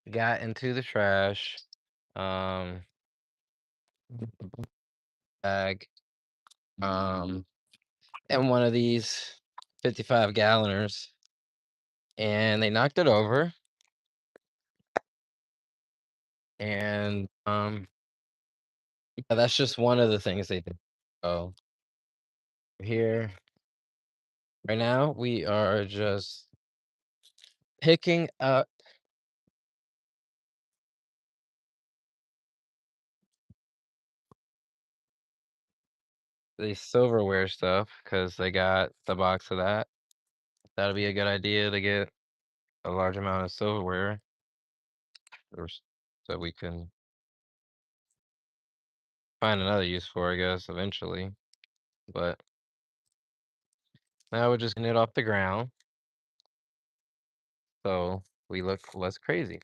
got into the trash, um, bag, um, and one of these 55 galloners, and they knocked it over, and yeah, that's just one of the things they did. So here, right now, we are just picking up the silverware stuff because they got the box of that. That'll be a good idea to get a large amount of silverware, so we can find another use for, I guess, eventually. But now we're just getting it off the ground, so we look less crazy.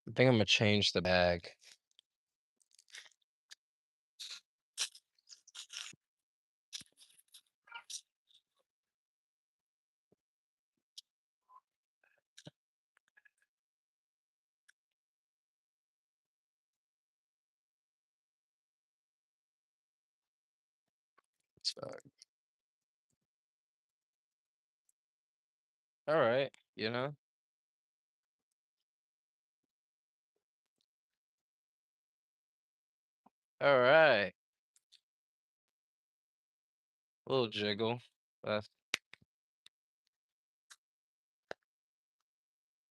I think I'm gonna change the bag. So, all right, you know, all right, a little jiggle. That's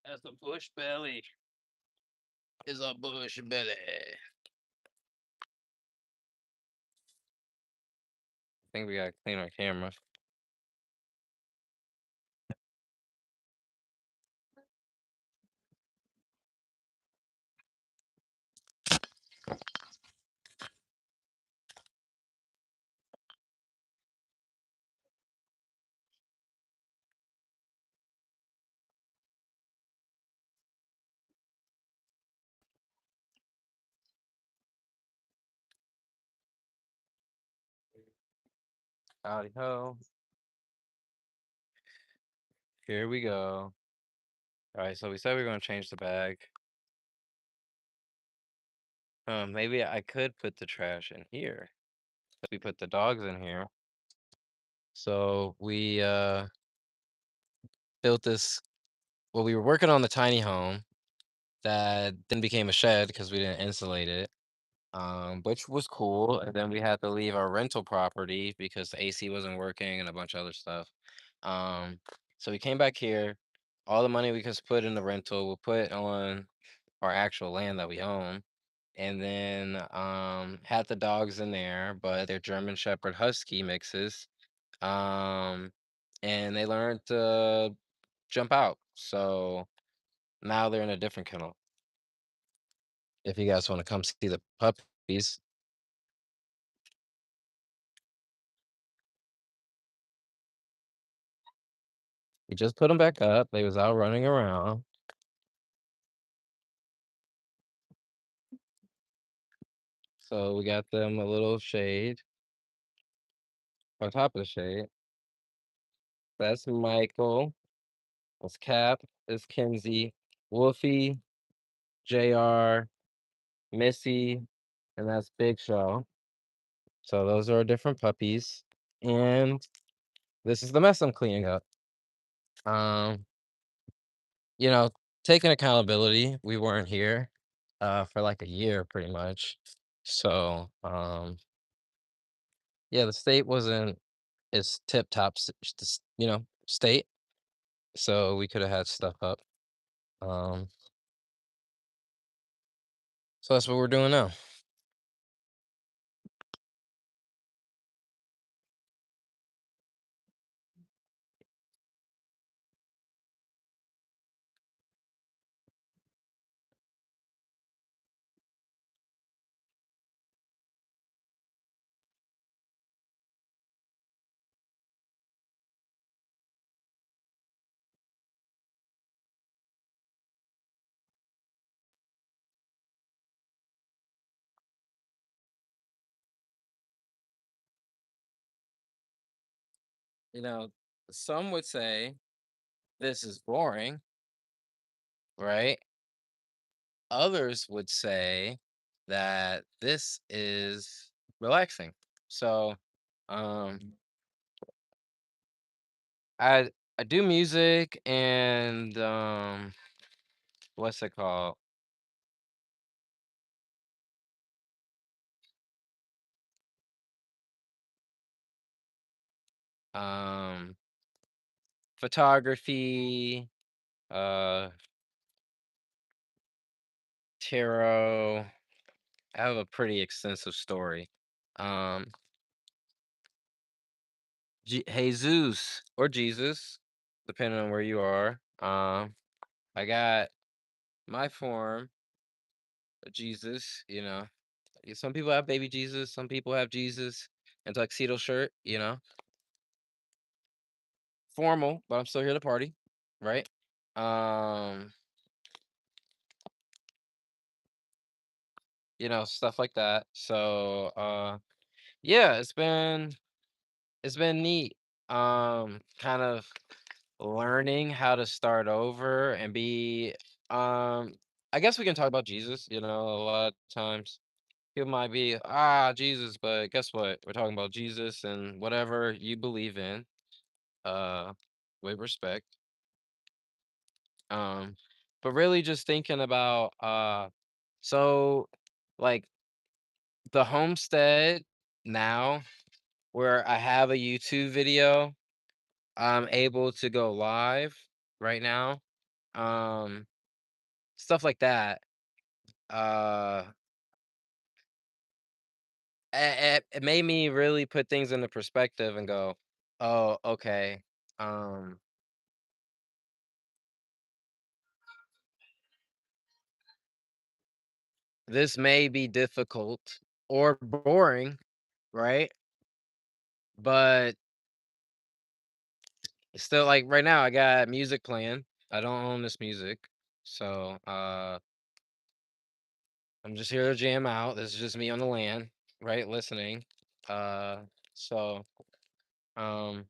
that's a bush belly. Is a bush belly. I think we gotta clean our camera. Howdy ho. Here we go. All right, so we said we are gonna change the bag. Maybe I could put the trash in here. We put the dogs in here. So we built this. Well, we were working on the tiny home that then became a shed because we didn't insulate it, which was cool. And then we had to leave our rental property because the AC wasn't working and a bunch of other stuff. Um, so we came back here. All the money we could put in the rental, we'll put on our actual land that we own. And then had the dogs in there, but they're German Shepherd Husky mixes. Um, and they learned to jump out. So now they're in a different kennel. If you guys want to come see the puppies, we just put them back up. They was out running around. So we got them a little shade on top of the shade. That's Michael. That's Cap. That's Kenzie. Wolfie, JR, Missy, and that's Big Show. So those are our different puppies. And this is the mess I'm cleaning up. Um, you know, taking accountability, we weren't here for like a year pretty much. So yeah, the state wasn't its tip top state. So we could have had stuff up. Um, so that's what we're doing now. You know, some would say this is boring, right? Others would say that this is relaxing. So, um, I I do music and what's it called? Um, Photography, uh, tarot. I have a pretty extensive story. Um, Jesus or Jesus, depending on where you are. I got my form of Jesus. Some people have baby Jesus, some people have Jesus and tuxedo shirt. Formal, but I'm still here to party, right? Um, stuff like that. So, yeah, it's been neat. Kind of learning how to start over and be I guess we can talk about Jesus. A lot of times people might be, Jesus, but guess what? We're talking about Jesus and whatever you believe in, uh, with respect. Um, but really just thinking about so like the homestead now where I have a YouTube video, I'm able to go live right now. Um, Stuff like that. Uh, it made me really put things into perspective and go, oh, okay. Um, this may be difficult or boring, right? But still, like right now, I got music playing. I don't own this music, so I'm just here to jam out. This is just me on the land, right, listening. Uh, so um,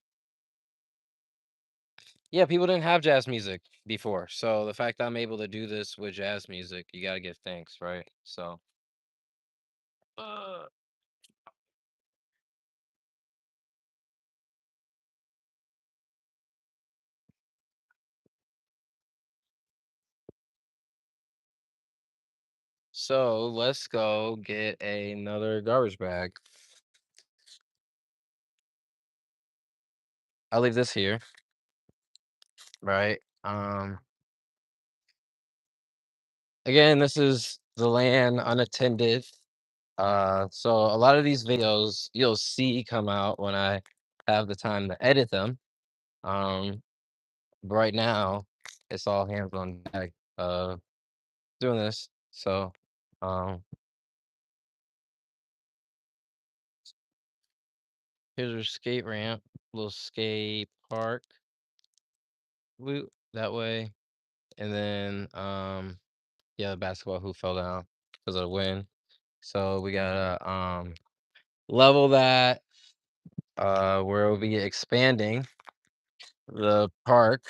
yeah, people didn't have jazz music before, so the fact that I'm able to do this with jazz music, you gotta give thanks, right? Uh, so let's go get another garbage bag. I'll leave this here, right? Again, this is the land unattended. So a lot of these videos you'll see come out when I have the time to edit them. Um, but right now, it's all hands on deck. Doing this. So, um, here's our skate ramp, little skate park. Woo, that way. And then, yeah, the basketball hoop fell down because of the wind. So we gotta level that. Where we'll be expanding the park.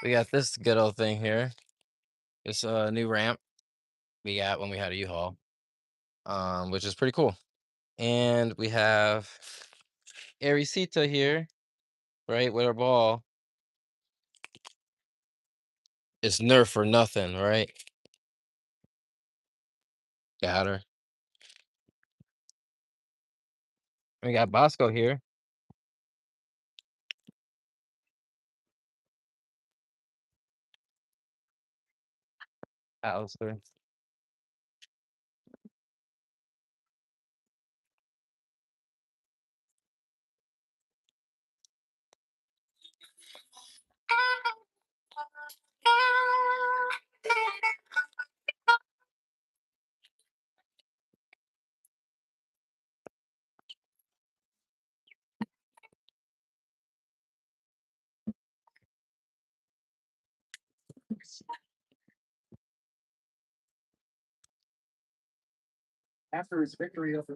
We got this good old thing here. It's a new ramp we got when we had a U-Haul, which is pretty cool. And we have Arisita here, right, with our ball. It's Nerf or nothing, right? Got her. We got Bosco here. Alistair.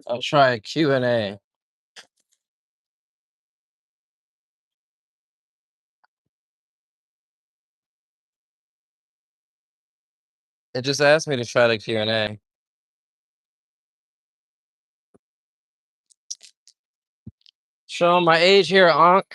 I'll try Q&A. It just asked me to try the Q&A. Show my age here, Ankh.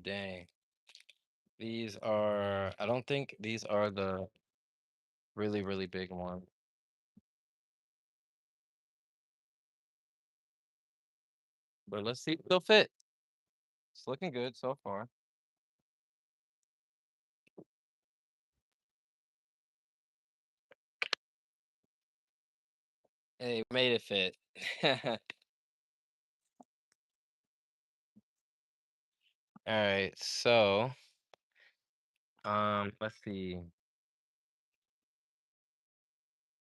Dang. These are, I don't think these are the really, really big ones. But let's see if they'll fit. It's looking good so far. Hey, we made it fit. All right, so let's see.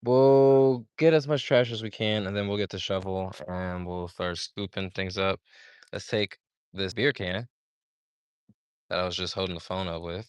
We'll get as much trash as we can, and then we'll get the shovel and we'll start scooping things up. Let's take this beer can that I was just holding the phone up with.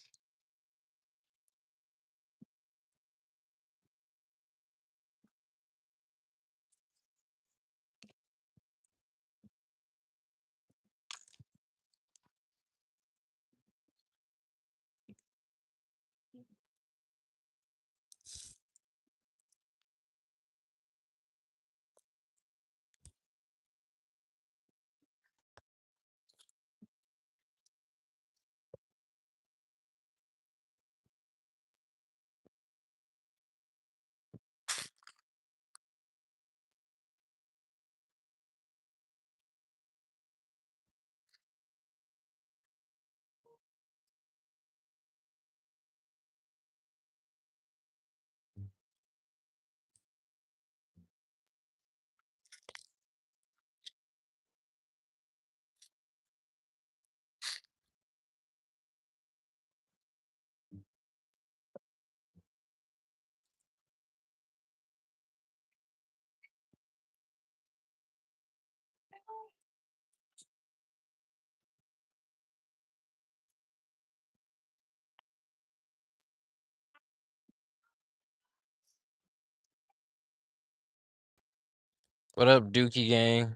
What up, Dookie gang?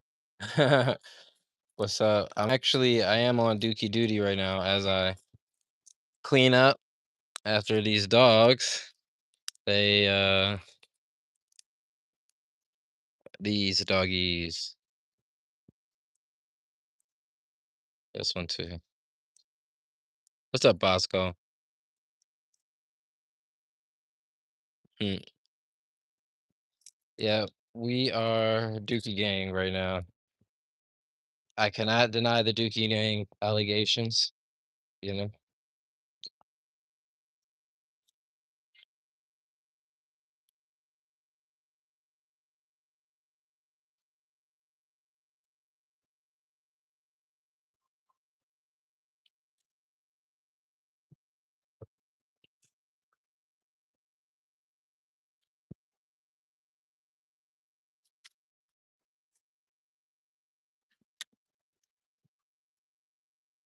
What's up? I am on Dookie duty right now as I clean up after these dogs. They these doggies. This one too. What's up, Bosco? Hmm. Yeah, we are Dookie gang right now. I cannot deny the Dookie gang allegations, you know.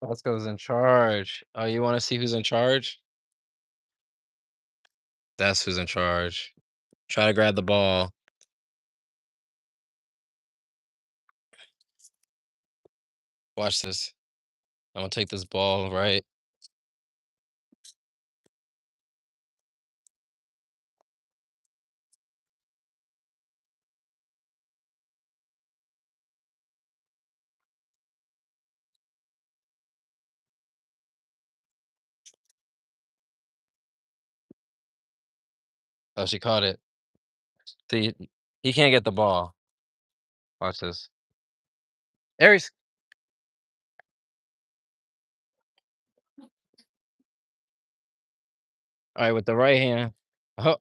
Bosco's in charge. Oh, you want to see who's in charge? That's who's in charge. Try to grab the ball. Watch this. I'm gonna take this ball right. Oh, she caught it. See, he can't get the ball. Watch this. Aries. All right, with the right hand. Oh,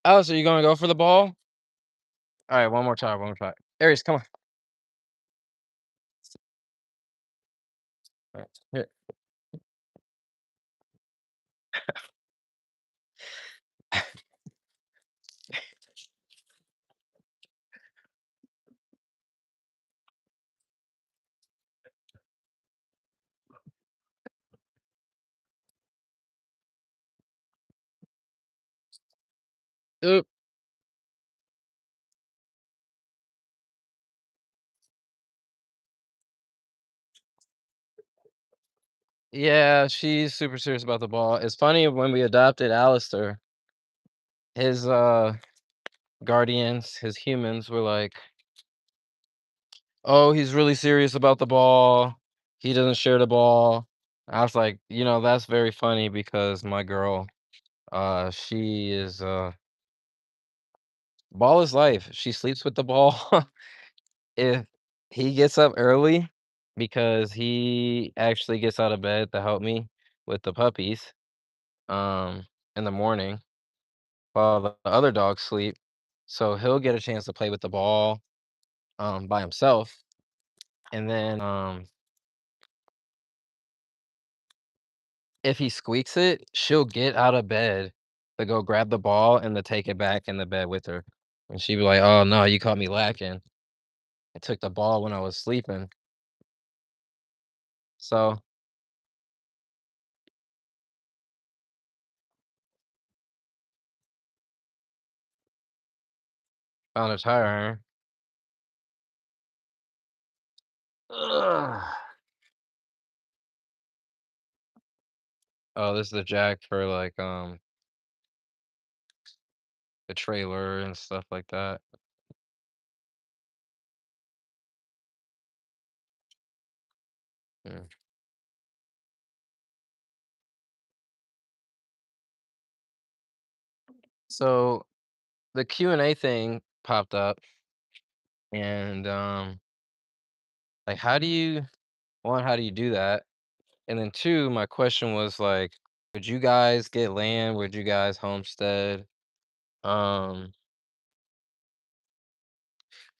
oh, so you're gonna go for the ball? All right, one more try, one more try. Aries, come on. All right, here. Oop. Yeah, she's super serious about the ball. It's funny when we adopted Alistair, his guardians, his humans were like, "Oh, he's really serious about the ball. He doesn't share the ball." I was like, that's very funny because my girl, she is ball is life. She sleeps with the ball. If he gets up early because he actually gets out of bed to help me with the puppies, in the morning while the other dogs sleep. So he'll get a chance to play with the ball, by himself. And then, if he squeaks it, she'll get out of bed to go grab the ball and to take it back in the bed with her. And she'd be like, "Oh no, you caught me lacking. I took the ball when I was sleeping." So found a tire iron. Ugh. Oh, this is the jack for like the trailer and stuff like that. Mm. So the Q&A thing popped up and like how do you do that? And then two, my question was like, would you guys get land? Would you guys homestead? Um,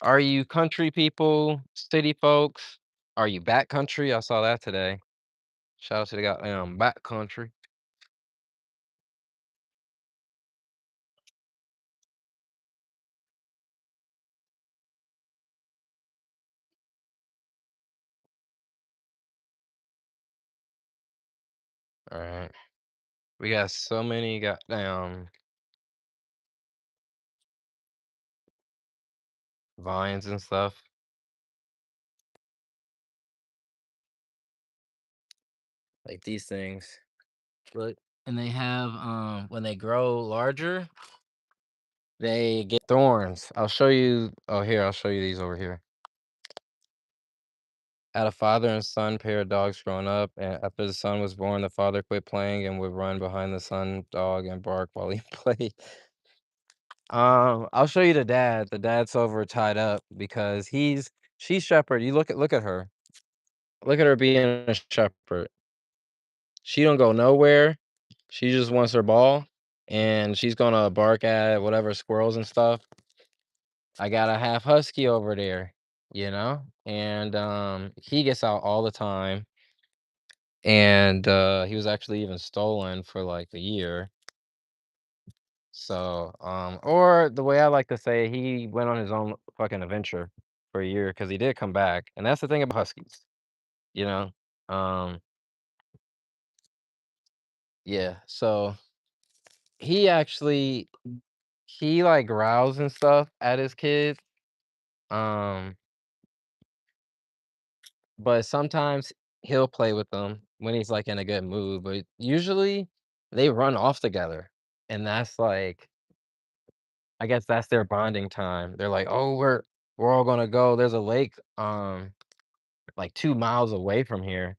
are you country people, city folks? Are you back country? I saw that today. Shout out to the guy back country. All right. We got so many goddamn vines and stuff. Like these things. Look. And they have when they grow larger, they get thorns. I'll show you. Oh, here, I'll show you these over here. Had a father and son pair of dogs growing up, and after the son was born, the father quit playing and would run behind the son dog and bark while he played. I'll show you the dad. The dad's over tied up because she's shepherd. You look at her. Look at her being a shepherd. She don't go nowhere. She just wants her ball, and she's gonna bark at whatever squirrels and stuff. I got a half husky over there, and he gets out all the time. And he was actually even stolen for like a year. So, or the way I like to say, he went on his own fucking adventure for a year because he did come back. And that's the thing about huskies, you know. Um, yeah. So he actually he like growls and stuff at his kids. Um, but sometimes he'll play with them when he's like in a good mood. But usually they run off together, and that's like I guess that's their bonding time. They're like, "Oh, we're all gonna go. There's a lake, like 2 miles away from here."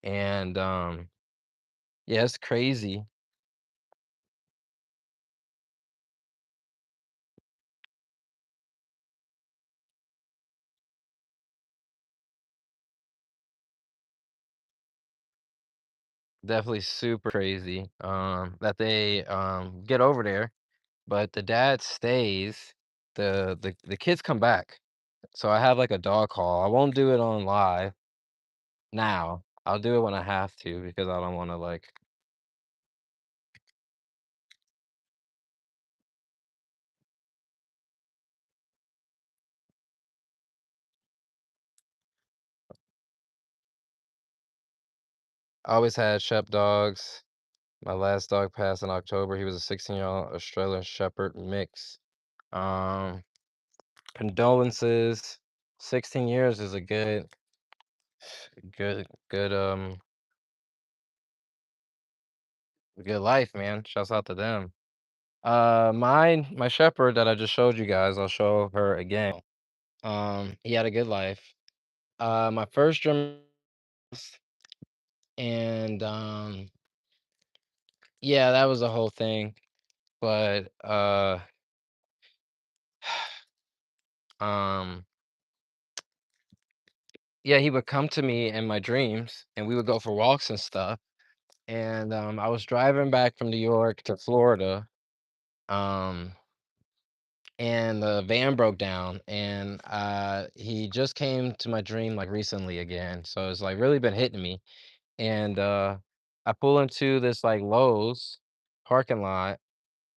And yeah, it's crazy. Definitely super crazy that they get over there, but the dad stays. The kids come back. So I have like a dog call. I won't do it on live now. I'll do it when I have to because I don't want to like. I always had Shep dogs. My last dog passed in October. He was a 16-year-old Australian Shepherd mix. Um, Condolences. 16 years is a good life, man. Shouts out to them. My shepherd that I just showed you guys, I'll show her again. He had a good life. My first German, and yeah, that was a whole thing. But um, yeah, he would come to me in my dreams, and we would go for walks and stuff. And I was driving back from New York to Florida, um, and the van broke down, and he just came to my dream like recently again. So it's like really been hitting me. And I pull into this like Lowe's parking lot,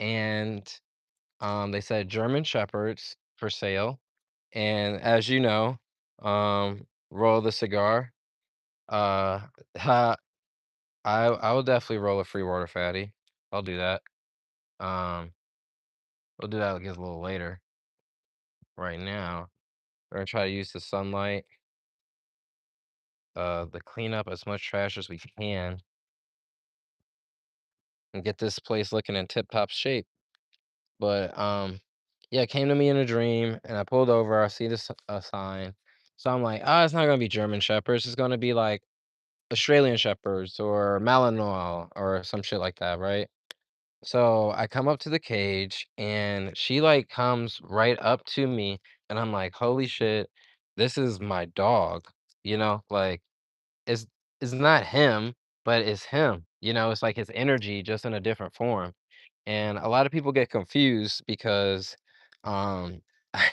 and they said German Shepherds for sale. And as you know, roll the cigar. Uh, ha, I will definitely roll a free water fatty. I'll do that. Um, we'll do that I guess a little later. Right now, we're gonna try to use the sunlight, to clean up as much trash as we can and get this place looking in tip-top shape. But yeah, it came to me in a dream, and I pulled over. I see this a sign, so I'm like, oh, it's not gonna be German Shepherds. It's gonna be like Australian Shepherds or Malinois or some shit like that, right? So I come up to the cage and she like comes right up to me and I'm like, holy shit, this is my dog. Like it's it's not him, but it's him. It's like his energy just in a different form. And a lot of people get confused because um I,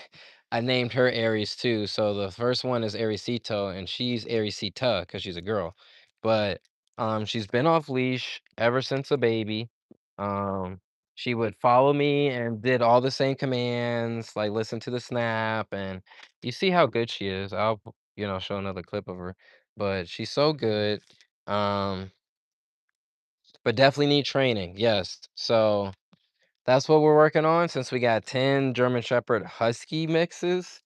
I named her Aries too. So the first one is Arisito and she's Arisita because she's a girl. But she's been off leash ever since a baby. Um she would follow me and did all the same commands, like listen to the snap, and you see how good she is. I'll show another clip of her, but she's so good. Um but definitely need training. Yes. So that's what we're working on since we got 10 German Shepherd Husky mixes.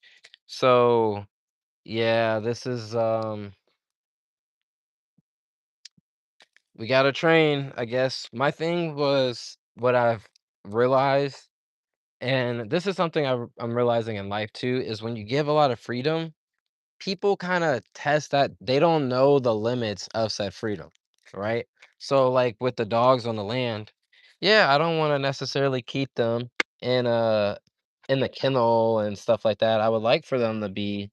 So, yeah, this is we gotta train, I guess. My thing was what I've realized, and this is something I'm realizing in life too, is when you give a lot of freedom, people kinda test that they don't know the limits of said freedom, right? So, like, with the dogs on the land, yeah, I don't wanna necessarily keep them in a in the kennel and stuff like that. I would like for them to be,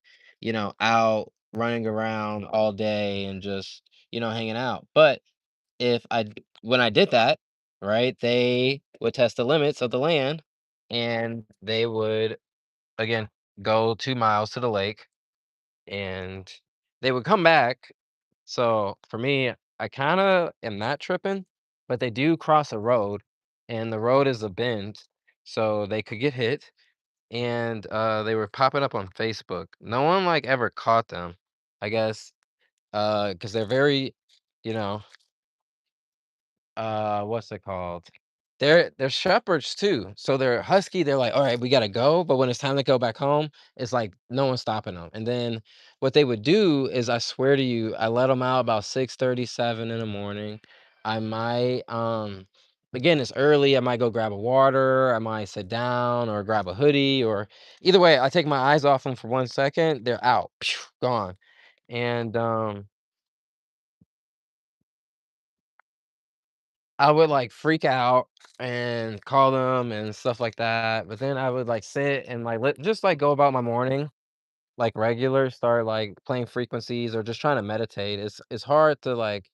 out running around all day and just, hanging out. But when I did that, right, they would test the limits of the land, and they would, again, go 2 miles to the lake, and they would come back. So for me, I kind of am not tripping, but they do cross a road, and the road is a bend, so they could get hit. And they were popping up on Facebook. No one like ever caught them, I guess, because they're very, you know, what's it called? They're shepherds too. So they're husky, they're like, "All right, we gotta go," but when it's time to go back home, it's like no one's stopping them. And then what they would do is, I swear to you, I let them out about 6:37 in the morning. I might, again, it's early, I might go grab a water, I might sit down or grab a hoodie, or either way, I take my eyes off them for 1 second, they're out, gone. And, I would, like, freak out and call them and stuff like that, but then I would, like, sit and, like, just, like, go about my morning like regular, start, like, playing frequencies or just trying to meditate. It's hard to, like,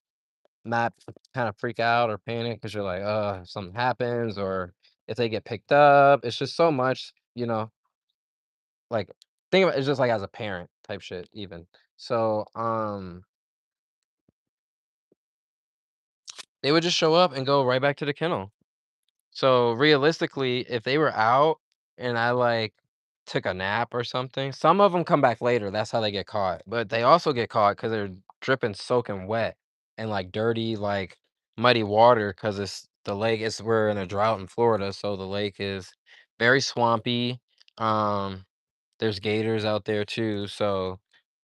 not kinda freak out or panic because 'cause you're like, if something happens or if they get picked up." It's just so much, like, think about it's just like as a parent type shit even. So, they would just show up and go right back to the kennel. So, realistically, if they were out and I, like, took a nap or something, some of them come back later, that's how they get caught, but they also get caught because 'cause they're dripping soaking wet and, like, dirty, like, muddy water because the lake is we're in a drought in Florida, so the lake is very swampy, there's gators out there too, so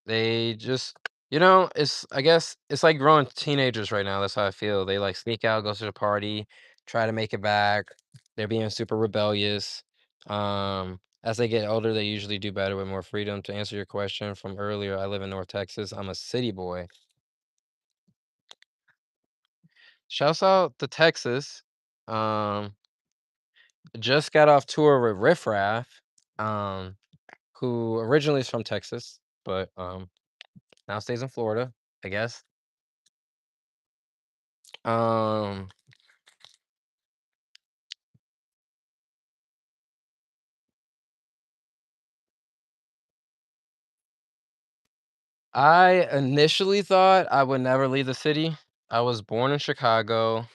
they just it's I guess it's like growing teenagers right now, that's how I feel. They like sneak out, go to the party, try to make it back. They're being super rebellious. As they get older, they usually do better with more freedom. To answer your question from earlier, I live in North Texas. I'm a city boy. Shouts out to Texas. Um, just got off tour with Riff Raff, um, who originally is from Texas, but now stays in Florida, I guess. Um, I initially thought I would never leave the city. I was born in Chicago,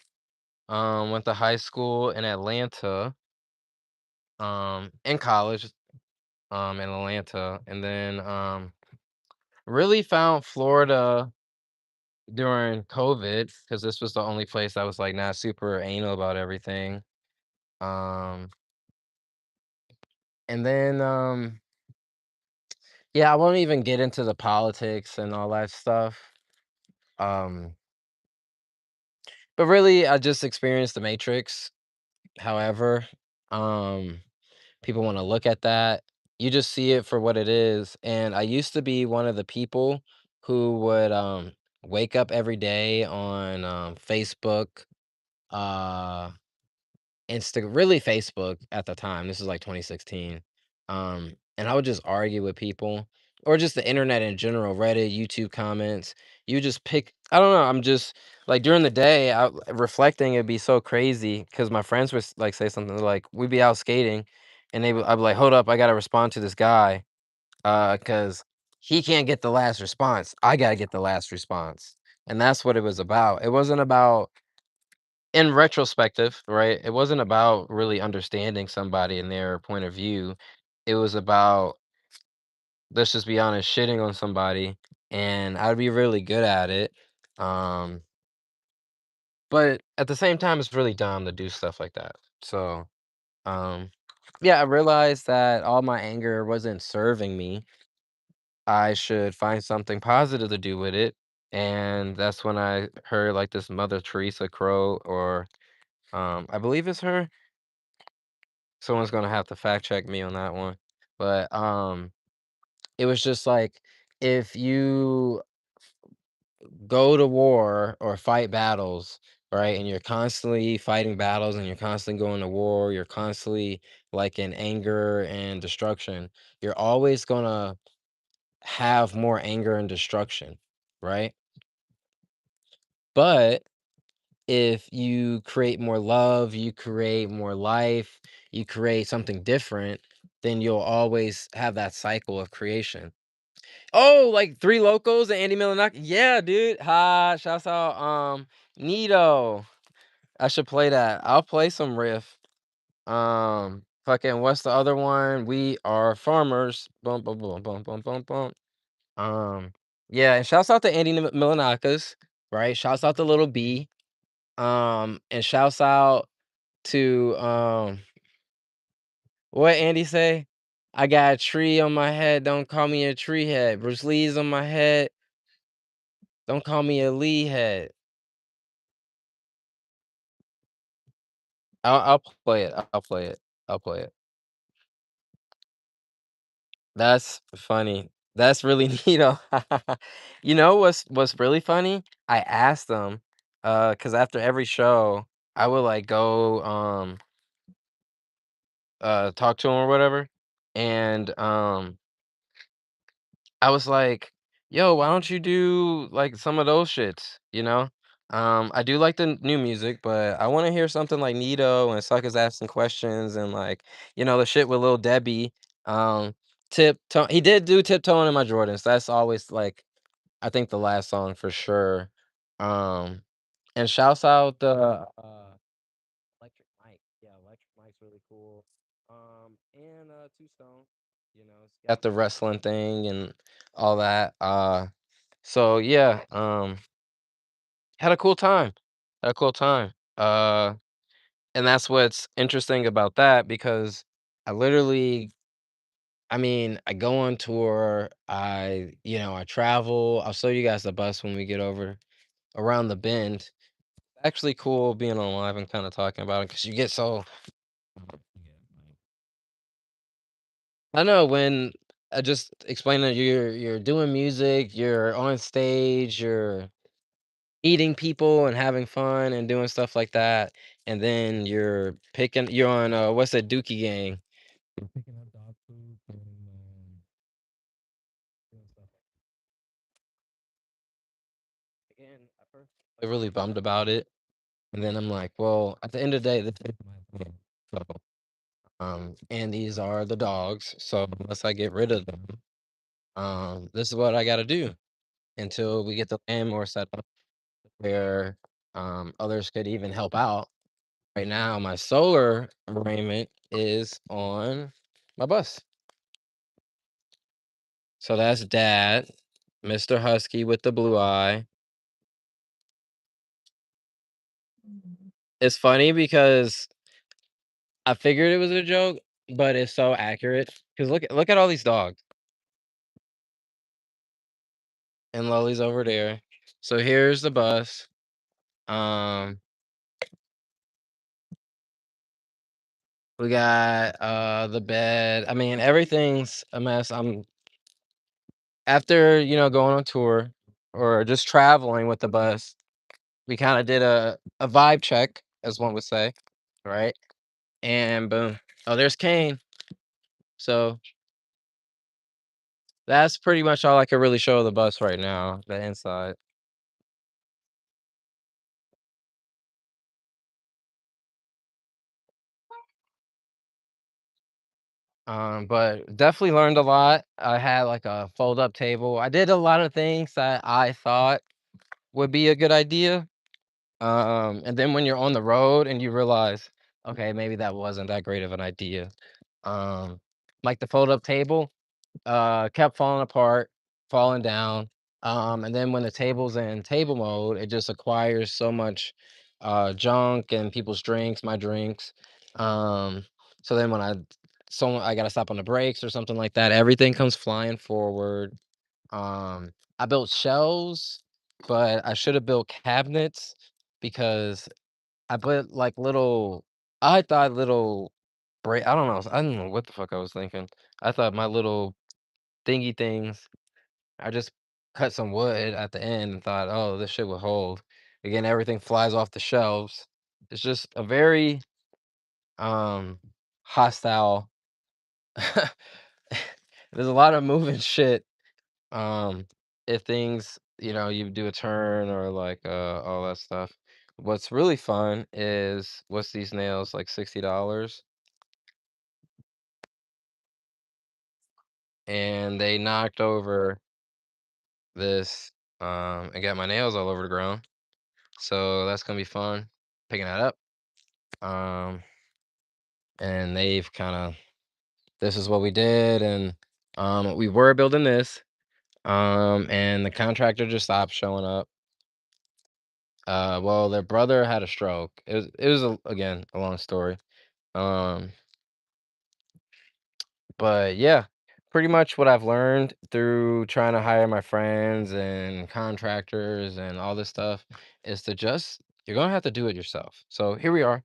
went to high school in Atlanta, in college, in Atlanta, and then really found Florida during COVID because this was the only place I was like not super anal about everything. Um, and then yeah, I won't even get into the politics and all that stuff. Um, but really, I just experienced the Matrix. However, um, people wanna look at that. You just see it for what it is, and I used to be one of the people who would, wake up every day on, Facebook, uh really Facebook at the time, this is like 2016, and I would just argue with people or just the internet in general, Reddit, YouTube comments. You just pick I don't know, I'm just like, during the day, reflecting, it'd be so crazy because my friends would, like, say something like we'd be out skating, and I'd be like, "Hold up, I gotta respond to this guy, because he can't get the last response. I gotta get the last response." And that's what it was about. It wasn't about in retrospective, right? It wasn't about really understanding somebody and their point of view. It was about, let's just be honest, shitting on somebody, and I'd be really good at it. Um, but at the same time, it's really dumb to do stuff like that. So, um, yeah, I realized that all my anger wasn't serving me. I should find something positive to do with it. And that's when I heard like this Mother Teresa quote, or I believe it's her. Someone's gonna have to fact check me on that one. But, it was just like, if you go to war or fight battles, right, and you're constantly fighting battles and you're constantly going to war, you're constantly, like, in anger and destruction, you're always gonna have more anger and destruction, right? But if you create more love, you create more life, you create something different, then you'll always have that cycle of creation. Oh, like Three Locos and Andy Milonakis? Yeah, dude. Ha, shouts out, Nito. I should play that. I'll play some riff. Fucking what's the other one? We are farmers. Bum bum bum bum bum bum bum. Um, yeah, and shouts out to Andy Milonakis, right? Shouts out to Little B. And shouts out to, what Andy say? "I got a tree on my head, don't call me a tree head. Bruce Lee's on my head, don't call me a Lee head." I'll play it, I'll play it, I'll play it. That's funny. That's really neato. You know what's really funny? I asked them, because after every show I would like go talk to him or whatever. And I was like, "Yo, why don't you do like some of those shits?" You know? I do like the new music, but I want to hear something like Nito and Suckers asking questions and like, the shit with Lil Debbie. Tiptoe. He did do Tiptoeing in My Jordans. That's always like I think the last song for sure. Um, and shouts out the Electric Mike. Yeah, Electric Mike's really cool. And Two Stone. It's got the wrestling thing and all that. So yeah, had a cool time. Had a cool time. And that's what's interesting about that because I literally, I mean, I go on tour. I travel. I'll show you guys the bus when we get over around the bend. Actually, cool being on live and kind of talking about it because you get so. I know when I just explain that you're doing music, you're on stage, you're eating people and having fun and doing stuff like that, and then you're on what's that Dookie Gang? You're picking up dog food and doing stuff again. At first, I was really bummed about it, and then I'm like, well, at the end of the day, this is my thing. So, and these are the dogs. So unless I get rid of them, this is what I got to do until we get the land more set up where others could even help out. Right now, my solar arraignment is on my bus. So that's Dad, Mr. Husky with the blue eye. It's funny because I figured it was a joke, but it's so accurate. Because look at all these dogs, and Lolly's over there. So here's the bus. Um, we got the bed. I mean, everything's a mess. I'm after going on tour or just traveling with the bus. We kind of did a vibe check, as one would say, right? And boom. Oh, there's Kane. So that's pretty much all I could really show the bus right now, the inside. But definitely learned a lot. I had like a fold up table. I did a lot of things that I thought would be a good idea. And then when you're on the road and you realize, okay, maybe that wasn't that great of an idea. Um, like the fold up table, kept falling apart, falling down. And then when the table's in table mode, it just acquires so much junk and people's drinks, my drinks. Um, so then when I gotta stop on the brakes or something like that, everything comes flying forward. I built shelves, but I should have built cabinets because I put like little. I thought little. I don't know what the fuck I was thinking. I thought my little thingy things. I just cut some wood at the end and thought, "Oh, this shit will hold." Again, everything flies off the shelves. It's just a very um hostile. There's a lot of moving shit. Um, if things, you do a turn or like all that stuff. What's really fun is what's these nails like $60, and they knocked over this and got my nails all over the ground. So that's gonna be fun picking that up. Um, and they've kind of this is what we did, and we were building this, and the contractor just stopped showing up. Well, their brother had a stroke. It was again a long story. Um, but yeah, pretty much what I've learned through trying to hire my friends and contractors and all this stuff is to just you're gonna have to do it yourself. So here we are.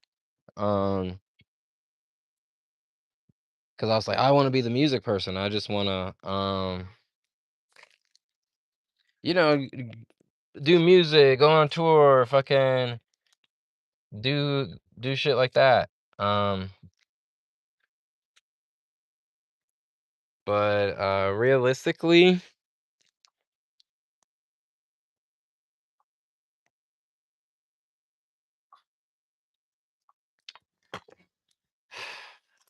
Um, because I was like, I want to be the music person. I just want to, you know, do music, go on tour, fucking do shit like that. Um, but realistically,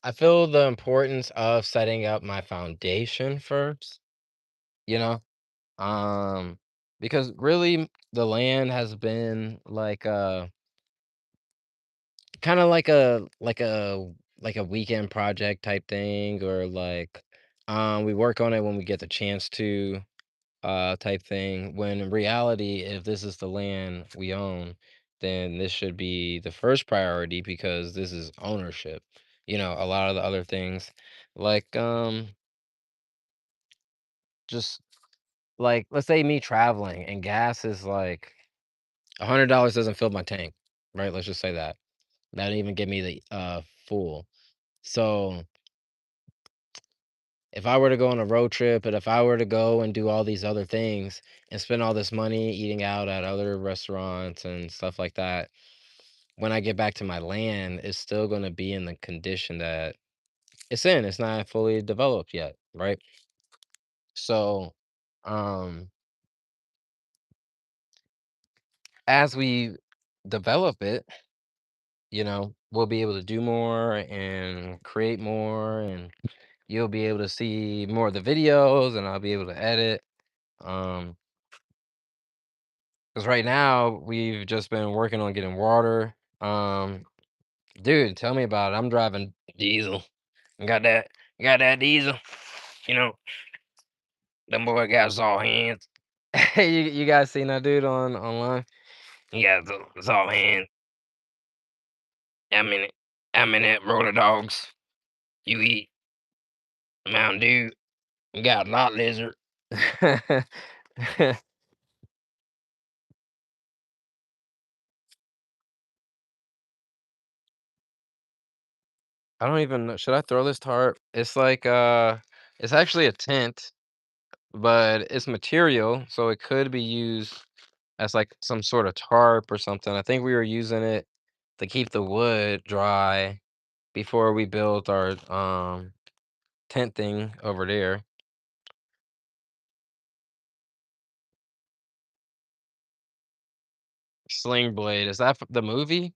I feel the importance of setting up my foundation first, you know? Um, because really the land has been like kind of like a weekend project type thing or like we work on it when we get the chance to type thing when in reality if this is the land we own then this should be the first priority because this is ownership. A lot of the other things like just like let's say me traveling and gas is like $100 doesn't fill my tank, right? Let's just say that. That didn't even give me the full. So if I were to go on a road trip and if I were to go and do all these other things and spend all this money eating out at other restaurants and stuff like that, when I get back to my land, it's still going to be in the condition that it's in. It's not fully developed yet, right? So, um, as we develop it, we'll be able to do more and create more, and you'll be able to see more of the videos, and I'll be able to edit. Um, because right now we've just been working on getting water. Um, dude, tell me about it. I'm driving diesel. Got that diesel. You know, them boy got saw hands. Hey, you guys seen that dude online? He got saw hands. I'm in it. I'm in it. Roller dogs. You eat Mountain Dew. You got a lot lizard. I don't even know. Should I throw this tarp? It's like it's actually a tent, but it's material, so it could be used as like some sort of tarp or something. I think we were using it to keep the wood dry before we built our tent thing over there. Sling Blade, is that the movie?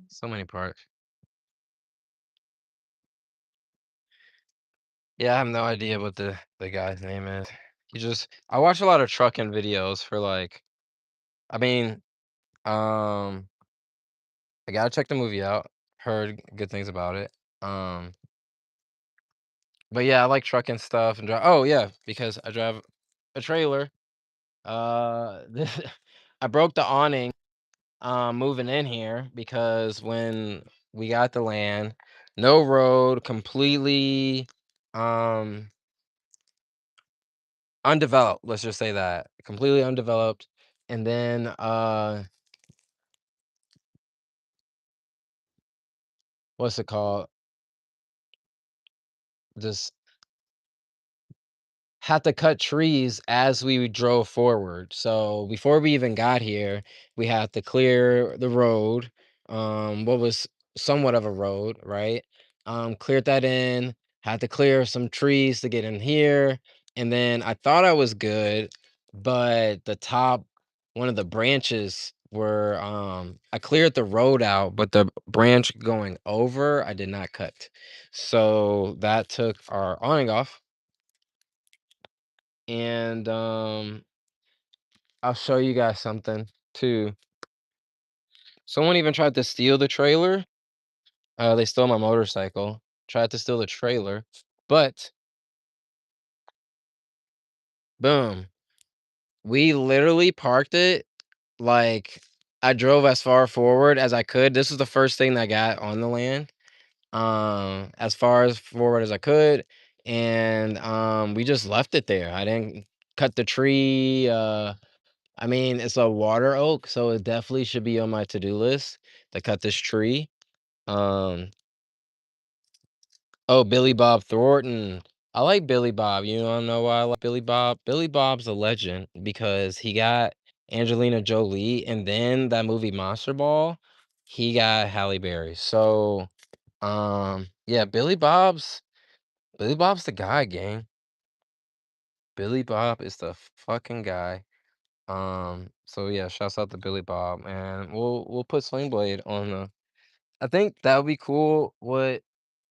So many parts. Yeah, I have no idea what the guy's name is. I watch a lot of trucking videos for like I mean, um I gotta check the movie out. Heard good things about it. Um but yeah, I like trucking stuff and drive. Oh yeah, because I drive a trailer. This I broke the awning moving in here because when we got the land, no road, completely um undeveloped, let's just say that. Completely undeveloped. And then what's it called? Just had to cut trees as we drove forward. So before we even got here, we had to clear the road, what was somewhat of a road, right? Cleared that in, had to clear some trees to get in here, and then I thought I was good, but one of the branches were I cleared the road out, but the branch going over, I did not cut. So that took our awning off and I'll show you guys something too. Someone even tried to steal the trailer. They stole my motorcycle. Tried to steal the trailer, but boom, we literally parked it like I drove as far forward as I could. This was the first thing that got on the land. As far as forward as I could, and we just left it there. I didn't cut the tree. I mean, it's a water oak, so it definitely should be on my to-do list to cut this tree. Um, oh, Billy Bob Thornton. I like Billy Bob. You wanna know why I like Billy Bob? Billy Bob's a legend because he got Angelina Jolie, and then that movie Monster Ball, he got Halle Berry. So, yeah, Billy Bob's the guy, gang. Billy Bob is the fucking guy. So yeah, shouts out to Billy Bob, and we'll put Sling Blade on the. I think that would be cool. What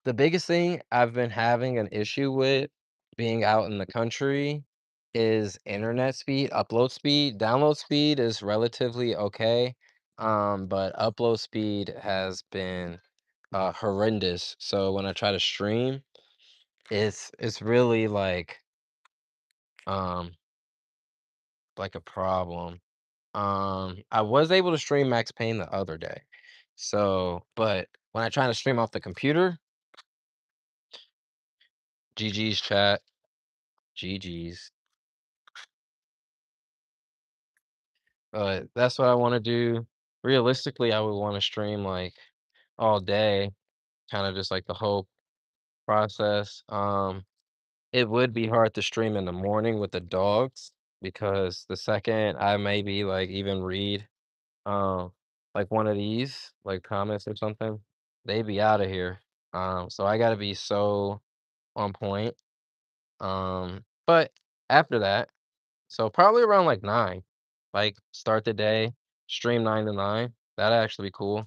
the biggest thing I've been having an issue with being out in the country is internet speed, upload speed. Download speed is relatively okay, but upload speed has been horrendous. So when I try to stream, it's really um like a problem. I was able to stream Max Payne the other day. So, but when I try to stream off the computer, GG's chat, GG's. But that's what I want to do. Realistically, I would want to stream like all day, kind of just like the whole process. It would be hard to stream in the morning with the dogs because the second I maybe like even read um like one of these like comments or something, they be out of here. So I gotta be so on point. But after that, so probably around like 9, like start the day, stream 9 to 9. That'd actually be cool.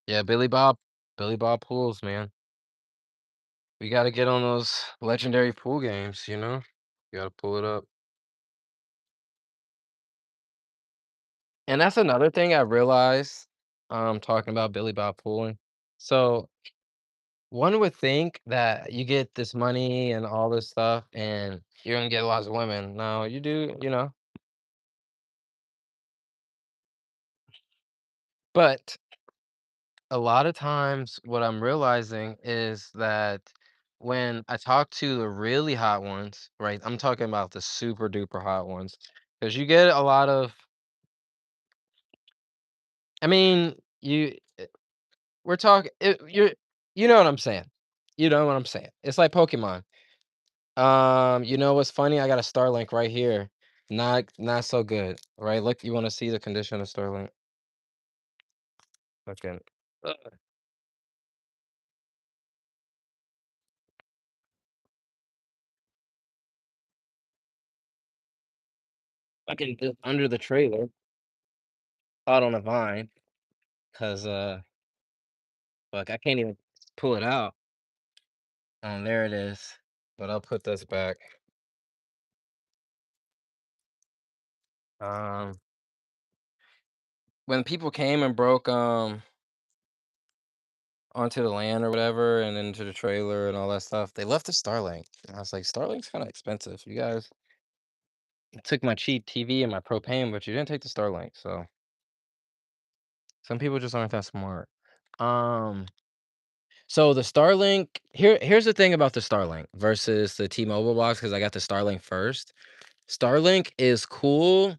Yeah, Billy Bob pools, man. We gotta get on those legendary pool games, you know? You gotta pull it up. And that's another thing I realized, talking about Billy Bob pooling. So one would think that you get this money and all this stuff and you're gonna get lots of women. No, you do, but a lot of times what I'm realizing is that when I talk to the really hot ones, right? I'm talking about the super duper hot ones, because you get a lot of, I mean, we're talking, you know what I'm saying. You know what I'm saying. It's like Pokemon. You know what's funny? I got a Starlink right here. Not so good, right? Look, you want to see the condition of Starlink? Fucking, fucking under the trailer, out on a vine, cause fuck, I can't even pull it out. There it is. But I'll put this back. Um, when people came and broke onto the land or whatever, and into the trailer and all that stuff, they left the Starlink. And I was like, Starlink's kind of expensive. You guys took my cheap TV and my propane, but you didn't take the Starlink. So some people just aren't that smart. Um, so the Starlink here's the thing about the Starlink versus the T-Mobile box because I got the Starlink first. Starlink is cool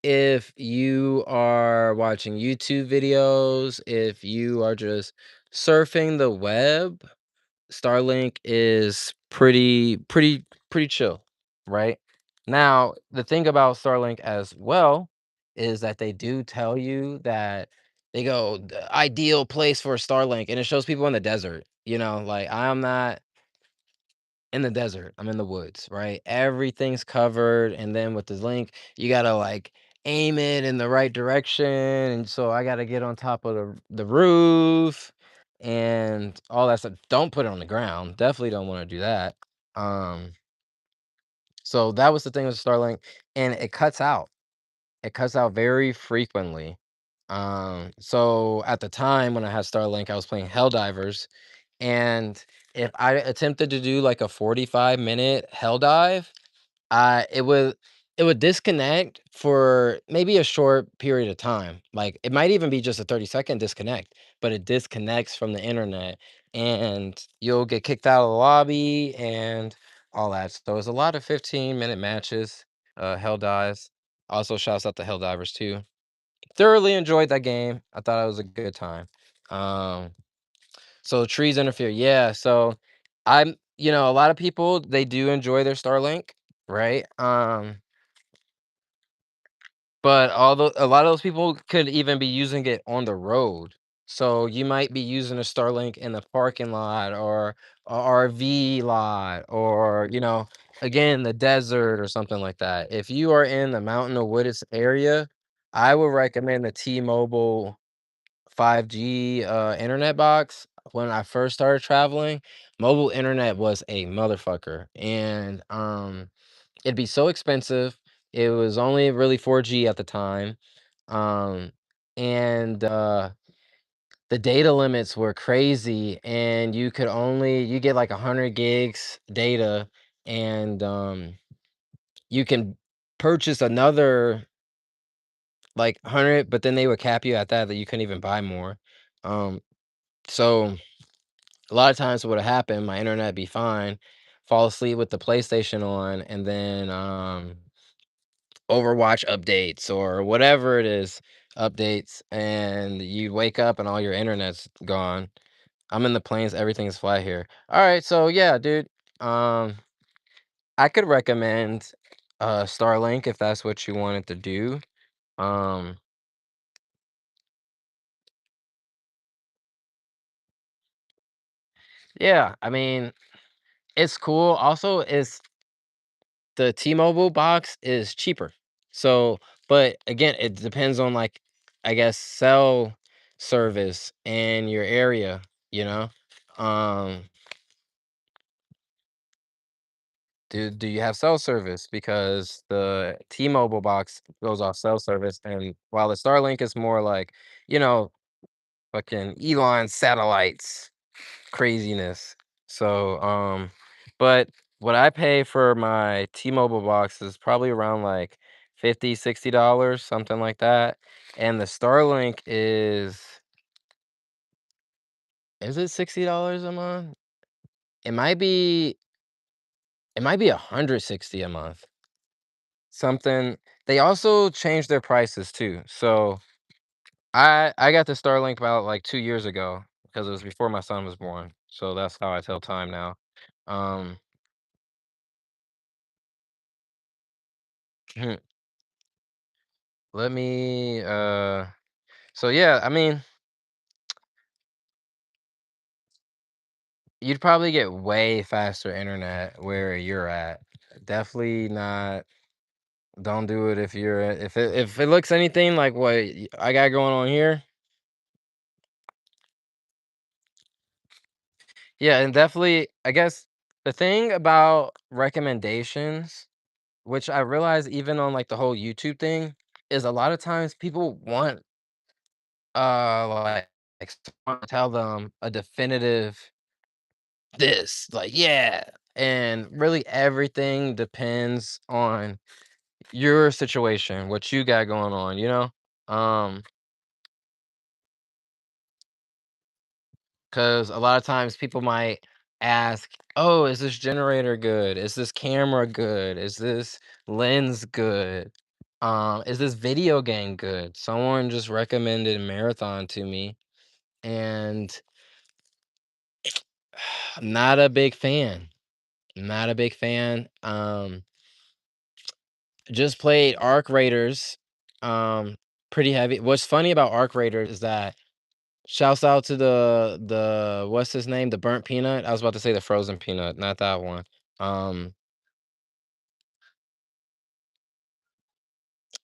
if you are watching YouTube videos, if you are just surfing the web. Starlink is pretty chill, right? Now, the thing about Starlink as well is that they do tell you that they go the ideal place for a Starlink and it shows people in the desert, like I'm not in the desert. I'm in the woods, right? Everything's covered, and then with the link, you gotta like aim it in the right direction, and so I gotta get on top of the roof and all that stuff. Don't put it on the ground. Definitely don't want to do that. Um, so that was the thing with Starlink, and it cuts out. It cuts out very frequently. So at the time when I had Starlink, I was playing Helldivers, and if I attempted to do like a 45-minute hell dive, uh, it would it would disconnect for maybe a short period of time. Like it might even be just a 30-second disconnect, but it disconnects from the internet and you'll get kicked out of the lobby and all that. So it's a lot of 15-minute matches, Hell Dives. Also, shouts out to Hell Divers too. Thoroughly enjoyed that game. I thought it was a good time. Um, so trees interfere. Yeah. So a lot of people they do enjoy their Starlink, right? But although a lot of those people could even be using it on the road. So you might be using a Starlink in the parking lot or a RV lot or, again, the desert or something like that. If you are in the mountain or wooded area, I would recommend the T-Mobile 5G internet box. When I first started traveling, mobile internet was a motherfucker. And it'd be so expensive. It was only really 4G at the time. Um, and the data limits were crazy, and you get like 100 gigs data, and you can purchase another like 100, but then they would cap you at that you couldn't even buy more. Um, so a lot of times what would happen, my internet be fine, fall asleep with the PlayStation on, and then Overwatch updates or whatever it is, updates, and you wake up and all your internet's gone. I'm in the plains, everything is flat here. All right, so yeah, dude. Um, I could recommend Starlink if that's what you wanted to do. Um, yeah, I mean, it's cool. Also, it's the T-Mobile box is cheaper. So, but again, it depends on like I guess cell service in your area, you know? Um, do you have cell service? Because the T-Mobile box goes off cell service, and while the Starlink is more like, you know, fucking Elon satellites craziness. So, but what I pay for my T-Mobile box is probably around like 50, $60, something like that. And the Starlink is it $60 a month? It might be it might be 160 a month. Something they also changed their prices too. So I got the Starlink about like 2 years ago because it was before my son was born. So that's how I tell time now. Um Let me so yeah, I mean, you'd probably get way faster internet where you're at. Definitely not don't do it if if it looks anything like what I got going on here. Yeah, and definitely I guess the thing about recommendations, which I realize even on like the whole YouTube thing, is a lot of times people want someone to tell them a definitive this, like, yeah. And really everything depends on your situation, what you got going on, you know? Um, because a lot of times people might ask, oh, is this generator good? Is this camera good? Is this lens good? Is this video game good? Someone just recommended Marathon to me, and I'm not a big fan. Not a big fan. Just played Arc Raiders, pretty heavy. What's funny about Arc Raiders is that shouts out to the what's his name? The burnt peanut? I was about to say the frozen peanut, not that one. Um,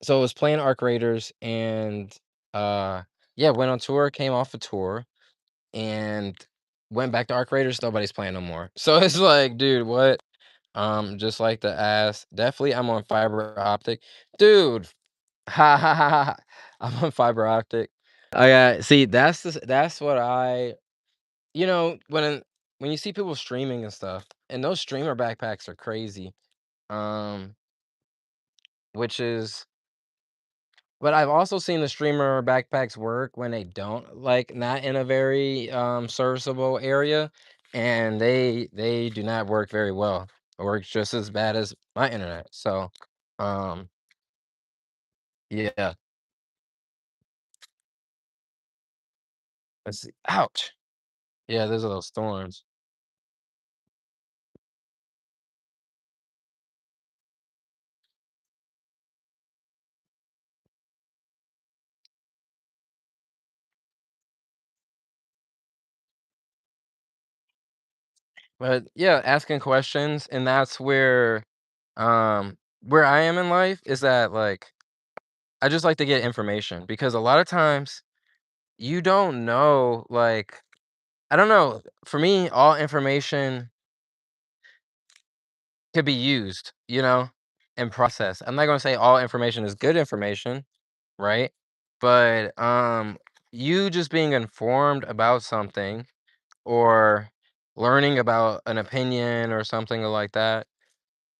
so I was playing Arc Raiders and, uh, yeah, went on tour, came off a tour, and went back to Arc Raiders, nobody's playing no more. So it's like, dude, what? Just like the ass. Definitely I'm on fiber optic. Dude, ha ha ha ha. I'm on fiber optic. See, that's what when you see people streaming and stuff, and those streamer backpacks are crazy. Um, which is but I've also seen the streamer backpacks work when they don't like not in a very serviceable area, and they do not work very well. works just as bad as my internet. So, um, yeah. Let's see. Ouch. Yeah, there's those storms. But yeah, asking questions, and that's where I am in life is that like I just like to get information because a lot of times you don't know, like I don't know. For me, all information could be used, and processed. I'm not gonna say all information is good information, right? But you just being informed about something or learning about an opinion or something like that,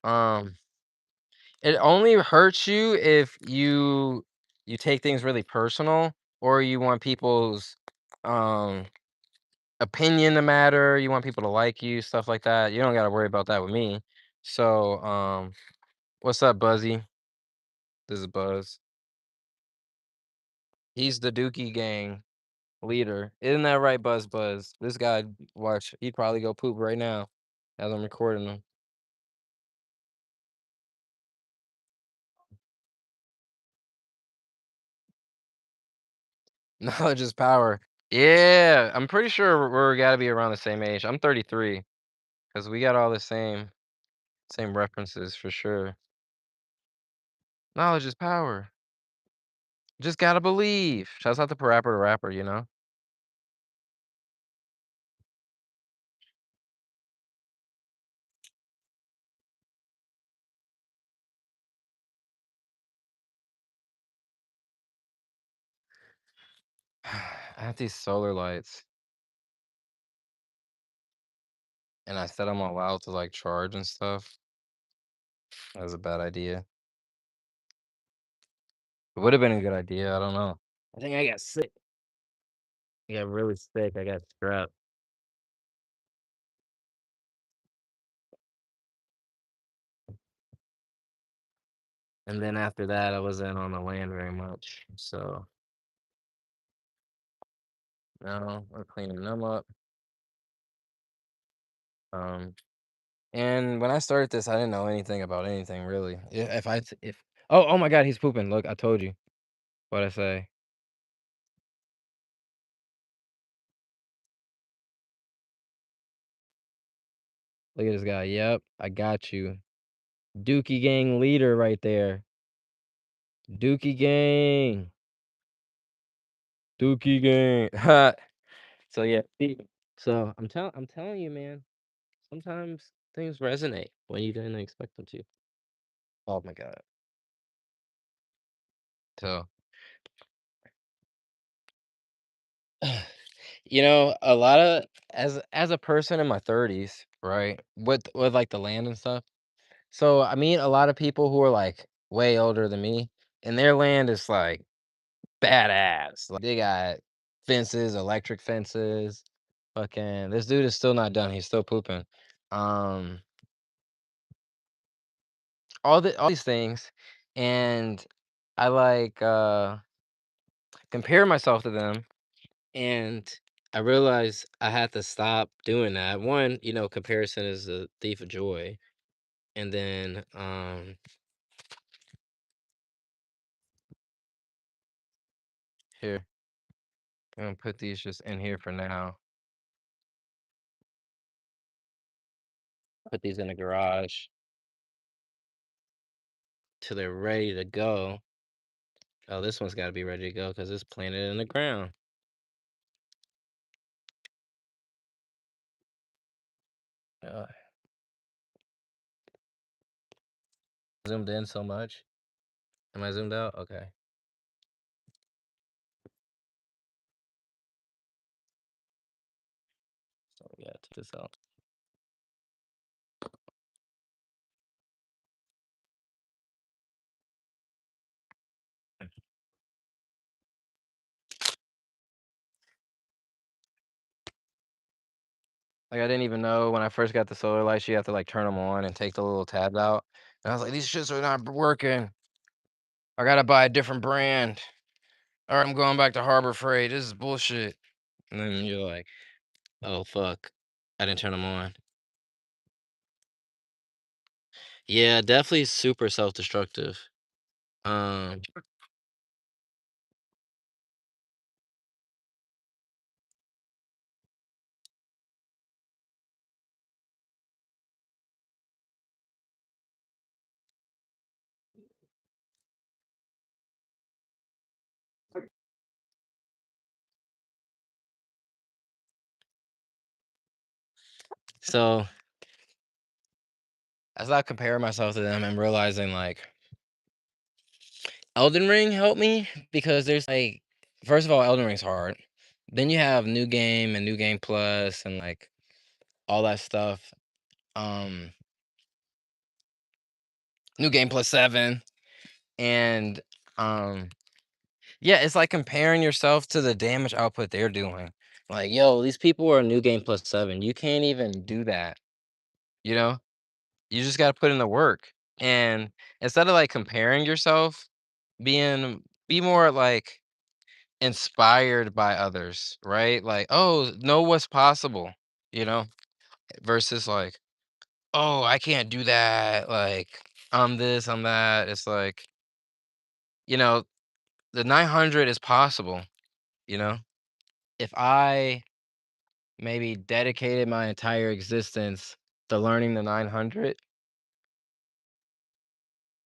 um, it only hurts you if you take things really personal or you want people's um opinion to matter, you want people to like you, stuff like that. You don't gotta worry about that with me. So, what's up, Buzzy? This is Buzz. He's the Dookie Gang leader. Isn't that right, Buzz Buzz? This guy, watch, he'd probably go poop right now as I'm recording him. Knowledge is power. Yeah, I'm pretty sure we're gotta be around the same age. I'm 33 because we got all the same references for sure. Knowledge is power. Just gotta believe. Shouts out to Parappa the Rapper. I have these solar lights, and I set them all out to like charge and stuff. That was a bad idea. It would have been a good idea. I don't know. I think I got sick. I got really sick. I got strep. And then after that, I wasn't on the land very much. So now we're cleaning them up. Um, and when I started this, I didn't know anything about anything really. If oh my God, he's pooping. Look, I told you what I say. Look at this guy. Yep, I got you. Dookie Gang leader right there. Dookie Gang. Dookie Gang. So yeah, so I'm telling you, man. Sometimes things resonate when you didn't expect them to. Oh my God. So, a lot of as a person in my 30s, right? With like the land and stuff. So I meet a lot of people who are like way older than me, and their land is like badass. Like they got fences, electric fences. Fucking this dude is still not done. He's still pooping. Um, all these things, and I like compare myself to them, and I realized I had to stop doing that. One, comparison is a thief of joy, and then here I'm gonna put these just in here for now. Put these in the garage till they're ready to go. Oh, this one's got to be ready to go because it's planted in the ground. Uh, Zoomed in so much. Am I zoomed out? Okay. So yeah, check this out. Like, I didn't even know when I first got the solar lights, you have to, like, turn them on and take the little tabs out, and I was like, "These shits are not working. I gotta buy a different brand. Alright, I'm going back to Harbor Freight. This is bullshit." And then you're like, "Oh, fuck. I didn't turn them on." Yeah, definitely super self-destructive. Um, so as I compare myself to them, I'm realizing, like, Elden Ring helped me because there's, like first of all, Elden Ring's hard. Then you have New Game and New Game Plus and, like, all that stuff. Um, New Game Plus 7, and, um yeah, it's like comparing yourself to the damage output they're doing. Like, "Yo, these people are New Game Plus 7. You can't even do that." You know? You just gotta put in the work, and instead of, like, comparing yourself, be more, like, inspired by others, right? Like, "Oh, know what's possible," you know? Versus, like, "Oh, I can't do that," like, "I'm this, I'm that." It's like, you know, the 900 is possible, you know? If I maybe dedicated my entire existence to learning the 900,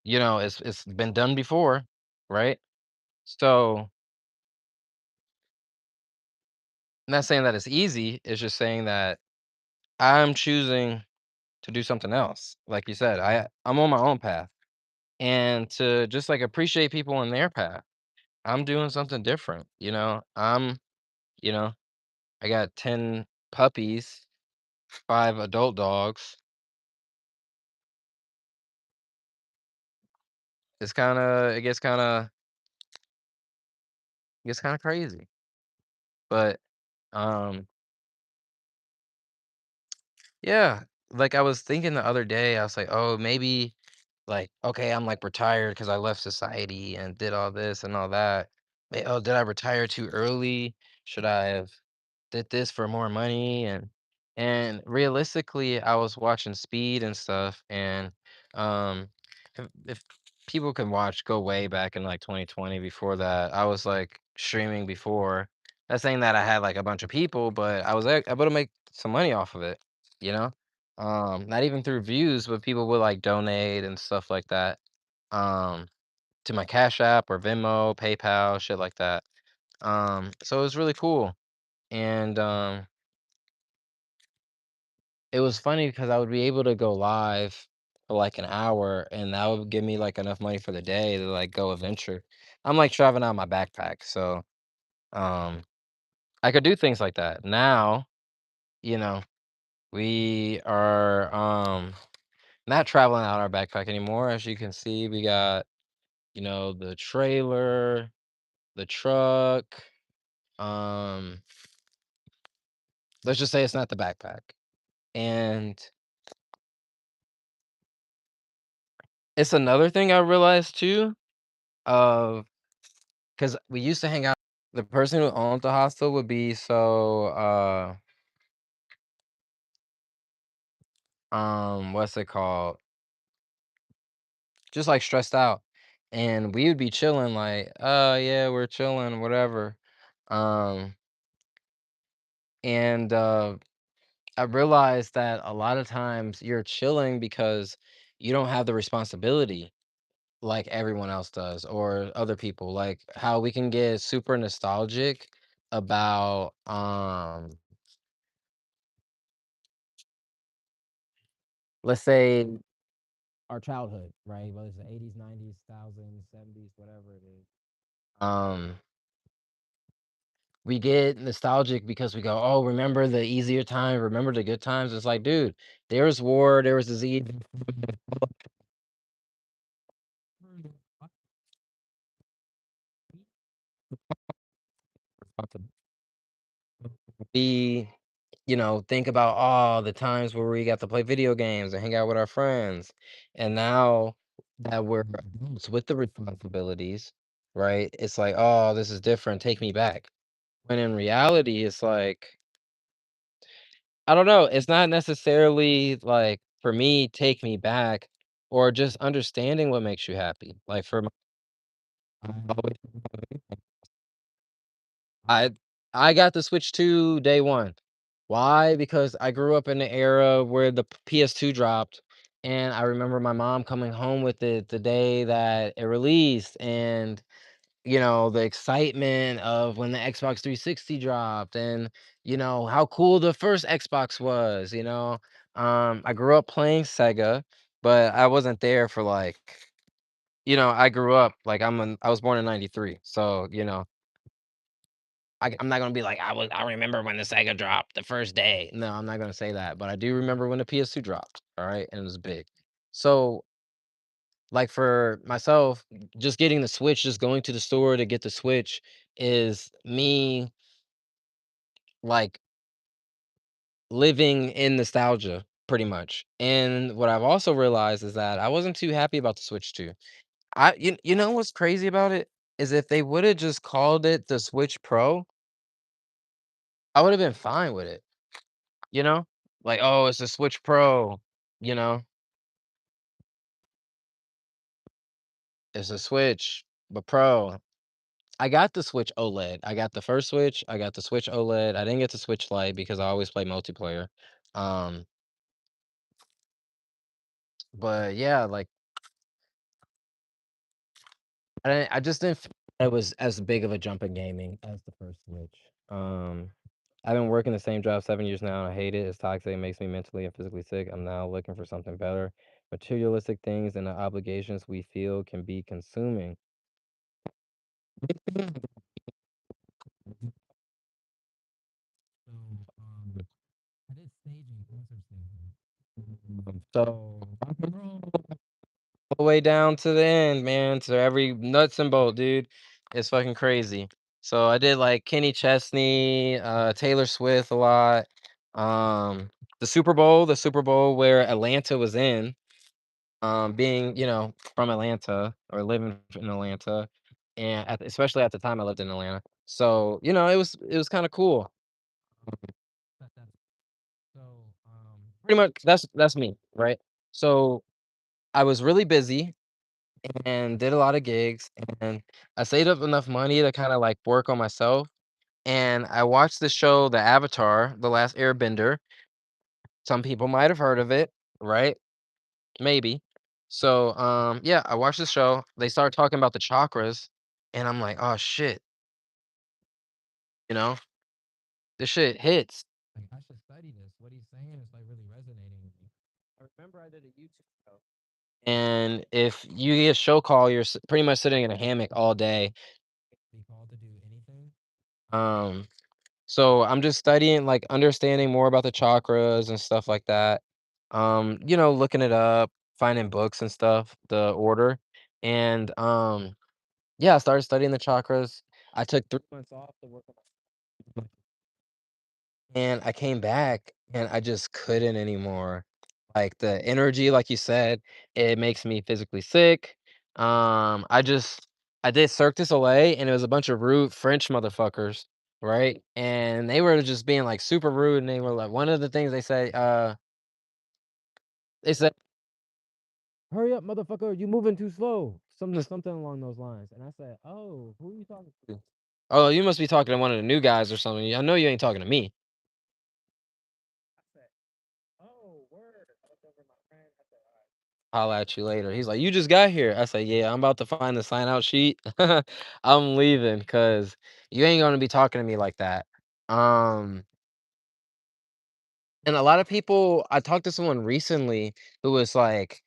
it's been done before, right? So, I'm not saying that it's easy, it's just saying that I'm choosing to do something else. Like you said, I'm on my own path, and to just, like, appreciate people on their path. I'm doing something different, you know, I got 10 puppies, 5 adult dogs. It gets kinda crazy, but, um yeah, like, I was thinking the other day, I was like, "Oh, maybe, like, okay, I'm, like, retired because I left society and did all this and all that. Oh, did I retire too early? Should I have did this for more money?" And realistically, I was watching Speed and stuff, and, if people can watch, go way back in, like, 2020 before that, I was, like, streaming before. Not saying that I had, like, a bunch of people, but I was able to make some money off of it, you know? Not even through views, but people would, like, donate and stuff like that, um, to my Cash App or Venmo, PayPal, shit like that. So it was really cool, and, it was funny because I would be able to go live for, like, an hour, and that would give me, like, enough money for the day to, like, go adventure. I'm, like, traveling out my backpack, so, um, I could do things like that. Now, you know, we are, not traveling out our backpack anymore. As you can see, we got, the trailer, the truck, um, let's just say it's not the backpack. And it's another thing I realized too, of because we used to hang out. The person who owned the hostel would be so, what's it called? Just like stressed out. And we would be chilling, like, yeah, we're chilling, whatever. Um, and I realized that a lot of times you're chilling because you don't have the responsibility like everyone else does or other people. Like how we can get super nostalgic about let's say our childhood, right? Whether it's the 80s, 90s, thousands, 70s, whatever it is. We get nostalgic because we go, "Oh, remember the easier time, remember the good times." It's like, dude, there was war, there was disease. We think about all the times where we got to play video games and hang out with our friends. And now that we're adults with the responsibilities, right? It's like, oh, this is different. Take me back. When in reality, it's like, I don't know. It's not necessarily like for me, take me back or just understanding what makes you happy. Like for I I got the Switch 2 day 1. Why? Because I grew up in the era where the PS2 dropped, and I remember my mom coming home with it the day that it released, and, the excitement of when the Xbox 360 dropped and, how cool the first Xbox was, you know? I grew up playing Sega, but I wasn't there for, like I grew up, like, I was born in '93, so, I'm not gonna be like, I remember when the Sega dropped the first day. No, I'm not gonna say that, but I do remember when the PS2 dropped, alright, and it was big. So, like, for myself, just getting the Switch, just going to the store to get the Switch is me, like, living in nostalgia pretty much. And what I've also realized is that I wasn't too happy about the Switch 2. You know what's crazy about it? Is if they woulda just called it the Switch Pro, I would've been fine with it. You know? Like, "Oh, it's a Switch Pro," you know? "It's a Switch, but Pro." I got the Switch OLED. I got the first Switch, I got the Switch OLED. I didn't get the Switch Lite because I always play multiplayer. Um, but yeah, like, I just didn't feel it was as big of a jump in gaming as the first Switch. I've been working the same job 7 years now, and I hate it. It's toxic, it makes me mentally and physically sick. I'm now looking for something better. Materialistic things and the obligations we feel can be consuming. So, I did staging, concert staging. So rock and roll all the way down to the end, man, to every nuts and bolt, dude. It's fucking crazy. So I did like Kenny Chesney, Taylor Swift a lot. Um, the Super Bowl where Atlanta was in, being, from Atlanta or living in Atlanta, and especially at the time I lived in Atlanta. So, it was kind of cool. So, pretty much that's me, right? So, I was really busy and did a lot of gigs, and I saved up enough money to kinda, like, work on myself, and I watched the show, The Avatar: The Last Airbender. Some people might have heard of it, right? Maybe. So, yeah, I watched the show, they started talking about the chakras, and I'm like, "Oh, shit," you know? "This shit hits." Like, I should study this. What he's saying is, like, really resonating with me. I remember I did a YouTube show. And if you get a show call, you're pretty much sitting in a hammock all day. Be called to do anything. So I'm just studying, like understanding more about the chakras and stuff like that. Looking it up, finding books and stuff, the order. And yeah, I started studying the chakras. I took 3 months off to work on and I came back and I just couldn't anymore. Like the energy, like you said, it makes me physically sick. I did Cirque du Soleil and it was a bunch of rude French motherfuckers, right? And they were just being like super rude and they were like one of the things they said, "Hurry up, motherfucker, you moving too slow." Something along those lines. And I said, "Oh, who are you talking to?" "Oh, you must be talking to one of the new guys or something. I know you ain't talking to me." I said, "Oh, word." I looked over at my friend. I said, "Holla at you later." He's like, "You just got here." I said, "Yeah, I'm about to find the sign out sheet. I'm leaving because you ain't gonna be talking to me like that." Um, and a lot of people I talked to someone recently who was like,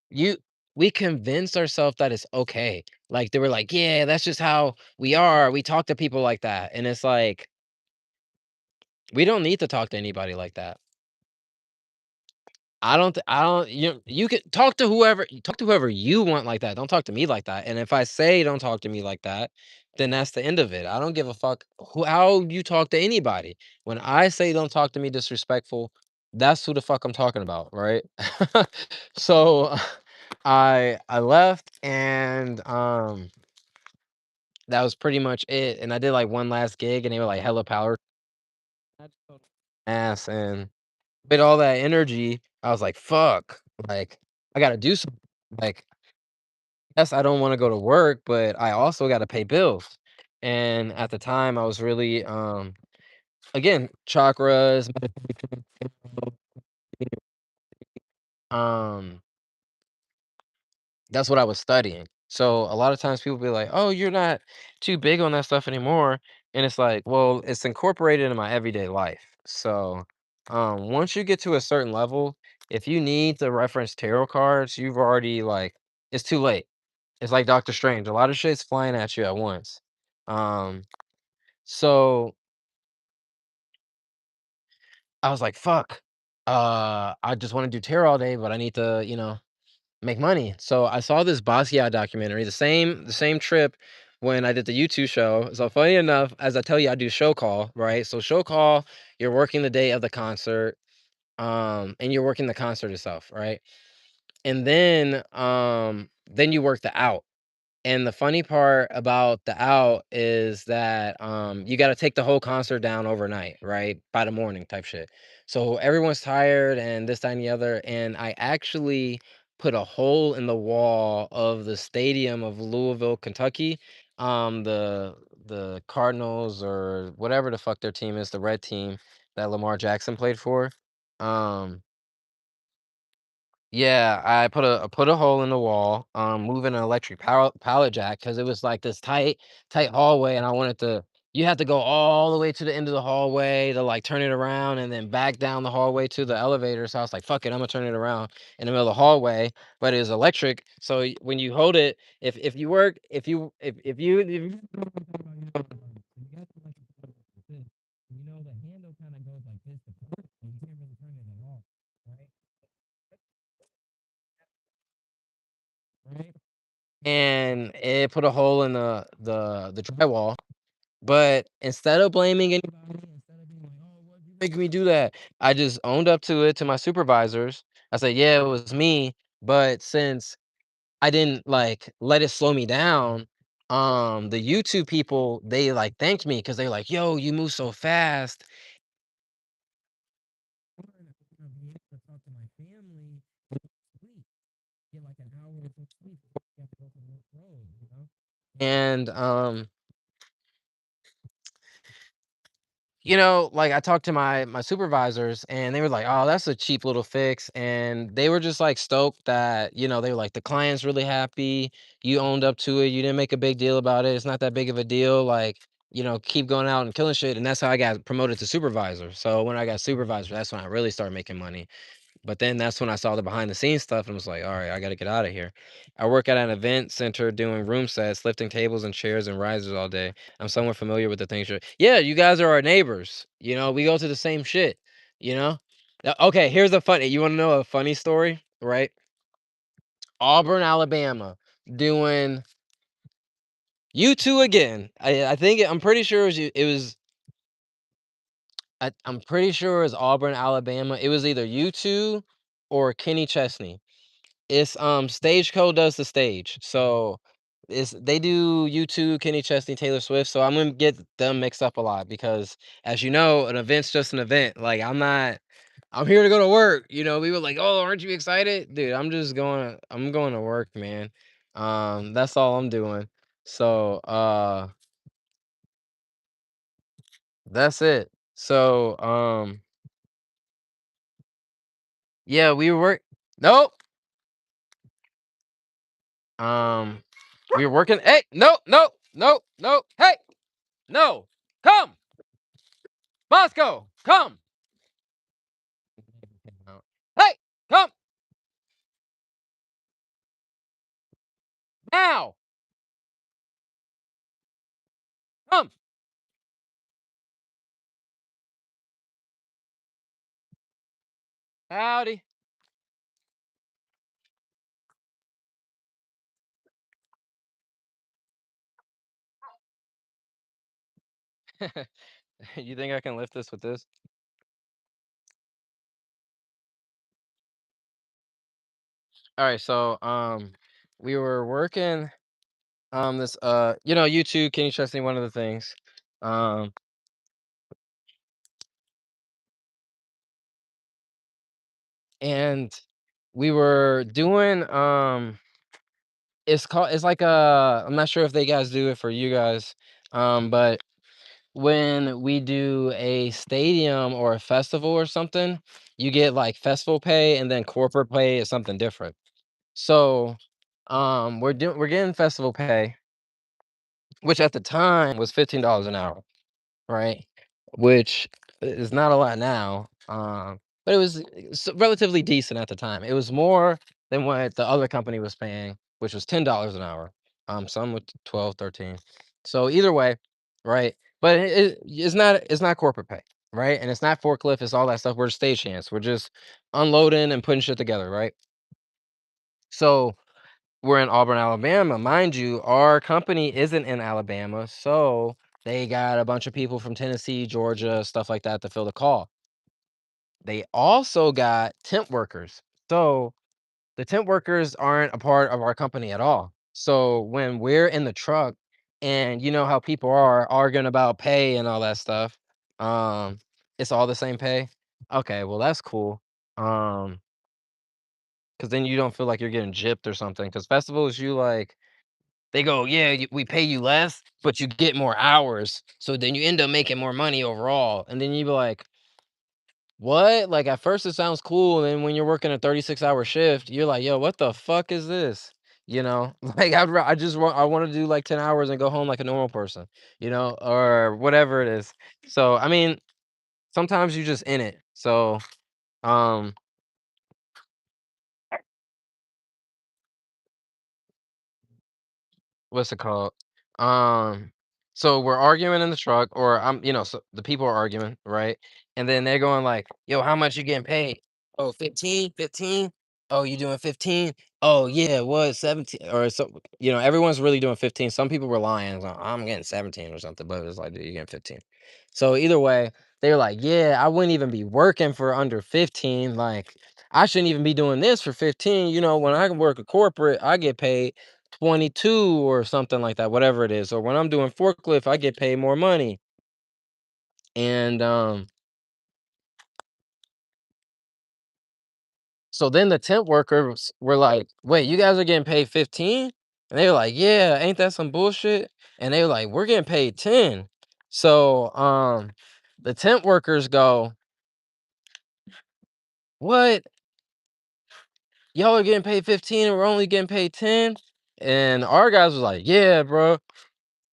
"You we convinced ourselves that it's okay." Like, they were like, "Yeah, that's just how we are. We talk to people like that." And it's like, we don't need to talk to anybody like that. I don't you can talk to whoever you want like that, don't talk to me like that, and if I say don't talk to me like that, then that's the end of it. I don't give a fuck how you talk to anybody. When I say don't talk to me disrespectful, that's who the fuck I'm talking about, right? So I left and that was pretty much it. And I did like one last gig and they were like hella power ass and with all that energy, I was like, fuck, like I gotta do something. Like, yes, I don't want to go to work, but I also gotta pay bills. And at the time I was really again, chakras, meditation, um, that's what I was studying. So a lot of times people be like, "Oh, you're not too big on that stuff anymore." And it's like, well, it's incorporated in my everyday life. So, once you get to a certain level, if you need to reference tarot cards, you've already like it's too late. It's like Doctor Strange. A lot of shit's flying at you at once. Um, so I was like, "Fuck. I just want to do tarot all day, but I need to, make money." So I saw this Basquiat documentary, the same trip when I did the YouTube show. So funny enough, as I tell you, I do show call, right? So show call, you're working the day of the concert, and you're working the concert itself, right? And then you work the out. And the funny part about the out is that, you gotta take the whole concert down overnight, right? By the morning type shit. So everyone's tired and this, that, and the other, and I actually put a hole in the wall of the stadium of Louisville, Kentucky. The Cardinals or whatever the fuck their team is, the red team that Lamar Jackson played for. Um yeah, I put a hole in the wall, moving an electric pallet jack because it was like this tight hallway, and I wanted to. You had to go all the way to the end of the hallway to like turn it around, and then back down the hallway to the elevator. So I was like, "Fuck it, I'm gonna turn it around in the middle of the hallway." But it was electric, so when you hold it, if you work, if you the handle kind of goes like this, and you can't really turn it at all, right? And it put a hole in the drywall. But instead of blaming anybody, instead of being like, "Oh, why'd you make me do that?" I just owned up to it to my supervisors. I said, "Yeah, it was me." But since I didn't like let it slow me down, the YouTube people they like thanked me because they're like, "Yo, you move so fast." Be able to talk to my family, sleep, get like an hour of sleep. You have to go to work road, And like I talked to my supervisors and they were like, "Oh, that's a cheap little fix." And they were just like stoked that, they were like, "The client's really happy. You owned up to it. You didn't make a big deal about it. It's not that big of a deal. Like, keep going out and killing shit." And that's how I got promoted to supervisor. So when I got supervisor, that's when I really started making money. But then that's when I saw the behind the scenes stuff and was like, all right, I got to get out of here. I work at an event center doing room sets, lifting tables and chairs and risers all day. I'm somewhat familiar with the things. Yeah, you guys are our neighbors. We go to the same shit, you know? Okay, here's a funny, you want to know a funny story, right? Auburn, Alabama, doing you two again. I think I'm pretty sure I'm pretty sure it was Auburn, Alabama. It was either you two or Kenny Chesney. It's Stagecoach does the stage. So it's they do U2, Kenny Chesney, Taylor Swift. So I'm gonna get them mixed up a lot because as you know, an event's just an event. Like I'm here to go to work. We were like, "Oh, aren't you excited?" Dude, I'm going to work, man. That's all I'm doing. So that's it. So yeah, we work nope. Um we were working. Hey, no, no, no, no, hey, no, come. Bosco, come! Hey, come now! Come! Howdy. You think I can lift this with this? All right, so we were working this YouTube, Can You Trust Me? One of the things. Um and we were doing it's like I'm not sure if they guys do it for you guys. But when we do a stadium or a festival or something, you get like festival pay and then corporate pay is something different. So we're getting festival pay, which at the time was $15 an hour, right? Which is not a lot now. But it was relatively decent at the time. It was more than what the other company was paying, which was $10 an hour. Some with 12, 13. So either way, right? But it's not corporate pay, right? And it's not forklift, it's all that stuff. We're stagehands. We're just unloading and putting shit together, right? So we're in Auburn, Alabama. Mind you, our company isn't in Alabama, so they got a bunch of people from Tennessee, Georgia, stuff like that to fill the call. They also got temp workers. So the temp workers aren't a part of our company at all. So when we're in the truck and you know how people are arguing about pay and all that stuff, um, it's all the same pay. Okay, well that's cool. Um, because then you don't feel like you're getting gypped or something. Because festivals, you like they go, "Yeah, we pay you less, but you get more hours, so then you end up making more money overall." And then you be like, "What?" Like at first it sounds cool, and then when you're working a 36-hour shift, you're like, "Yo, what the fuck is this?" You know, like I want to do like 10 hours and go home like a normal person, or whatever it is. So I mean, sometimes you just in it. So um what's it called? Um, so we're arguing in the truck, or so the people are arguing, right? And then they're going like, "Yo, how much you getting paid? Oh, 15, 15. Oh, you doing 15? Oh, yeah, what 17?" Or so, everyone's really doing 15. Some people were lying. So, I'm getting 17 or something, but it's like, dude, you're getting 15. So either way, they're like, "Yeah, I wouldn't even be working for under 15. Like, I shouldn't even be doing this for 15. When I can work a corporate, I get paid 22 or something like that, whatever it is. Or when I'm doing forklift, I get paid more money." And so then the temp workers were like, "Wait, you guys are getting paid 15?" And they were like, "Yeah, ain't that some bullshit?" And they were like, "We're getting paid 10." So the temp workers go, "What? Y'all are getting paid 15 and we're only getting paid 10?" And our guys was like, "Yeah, bro.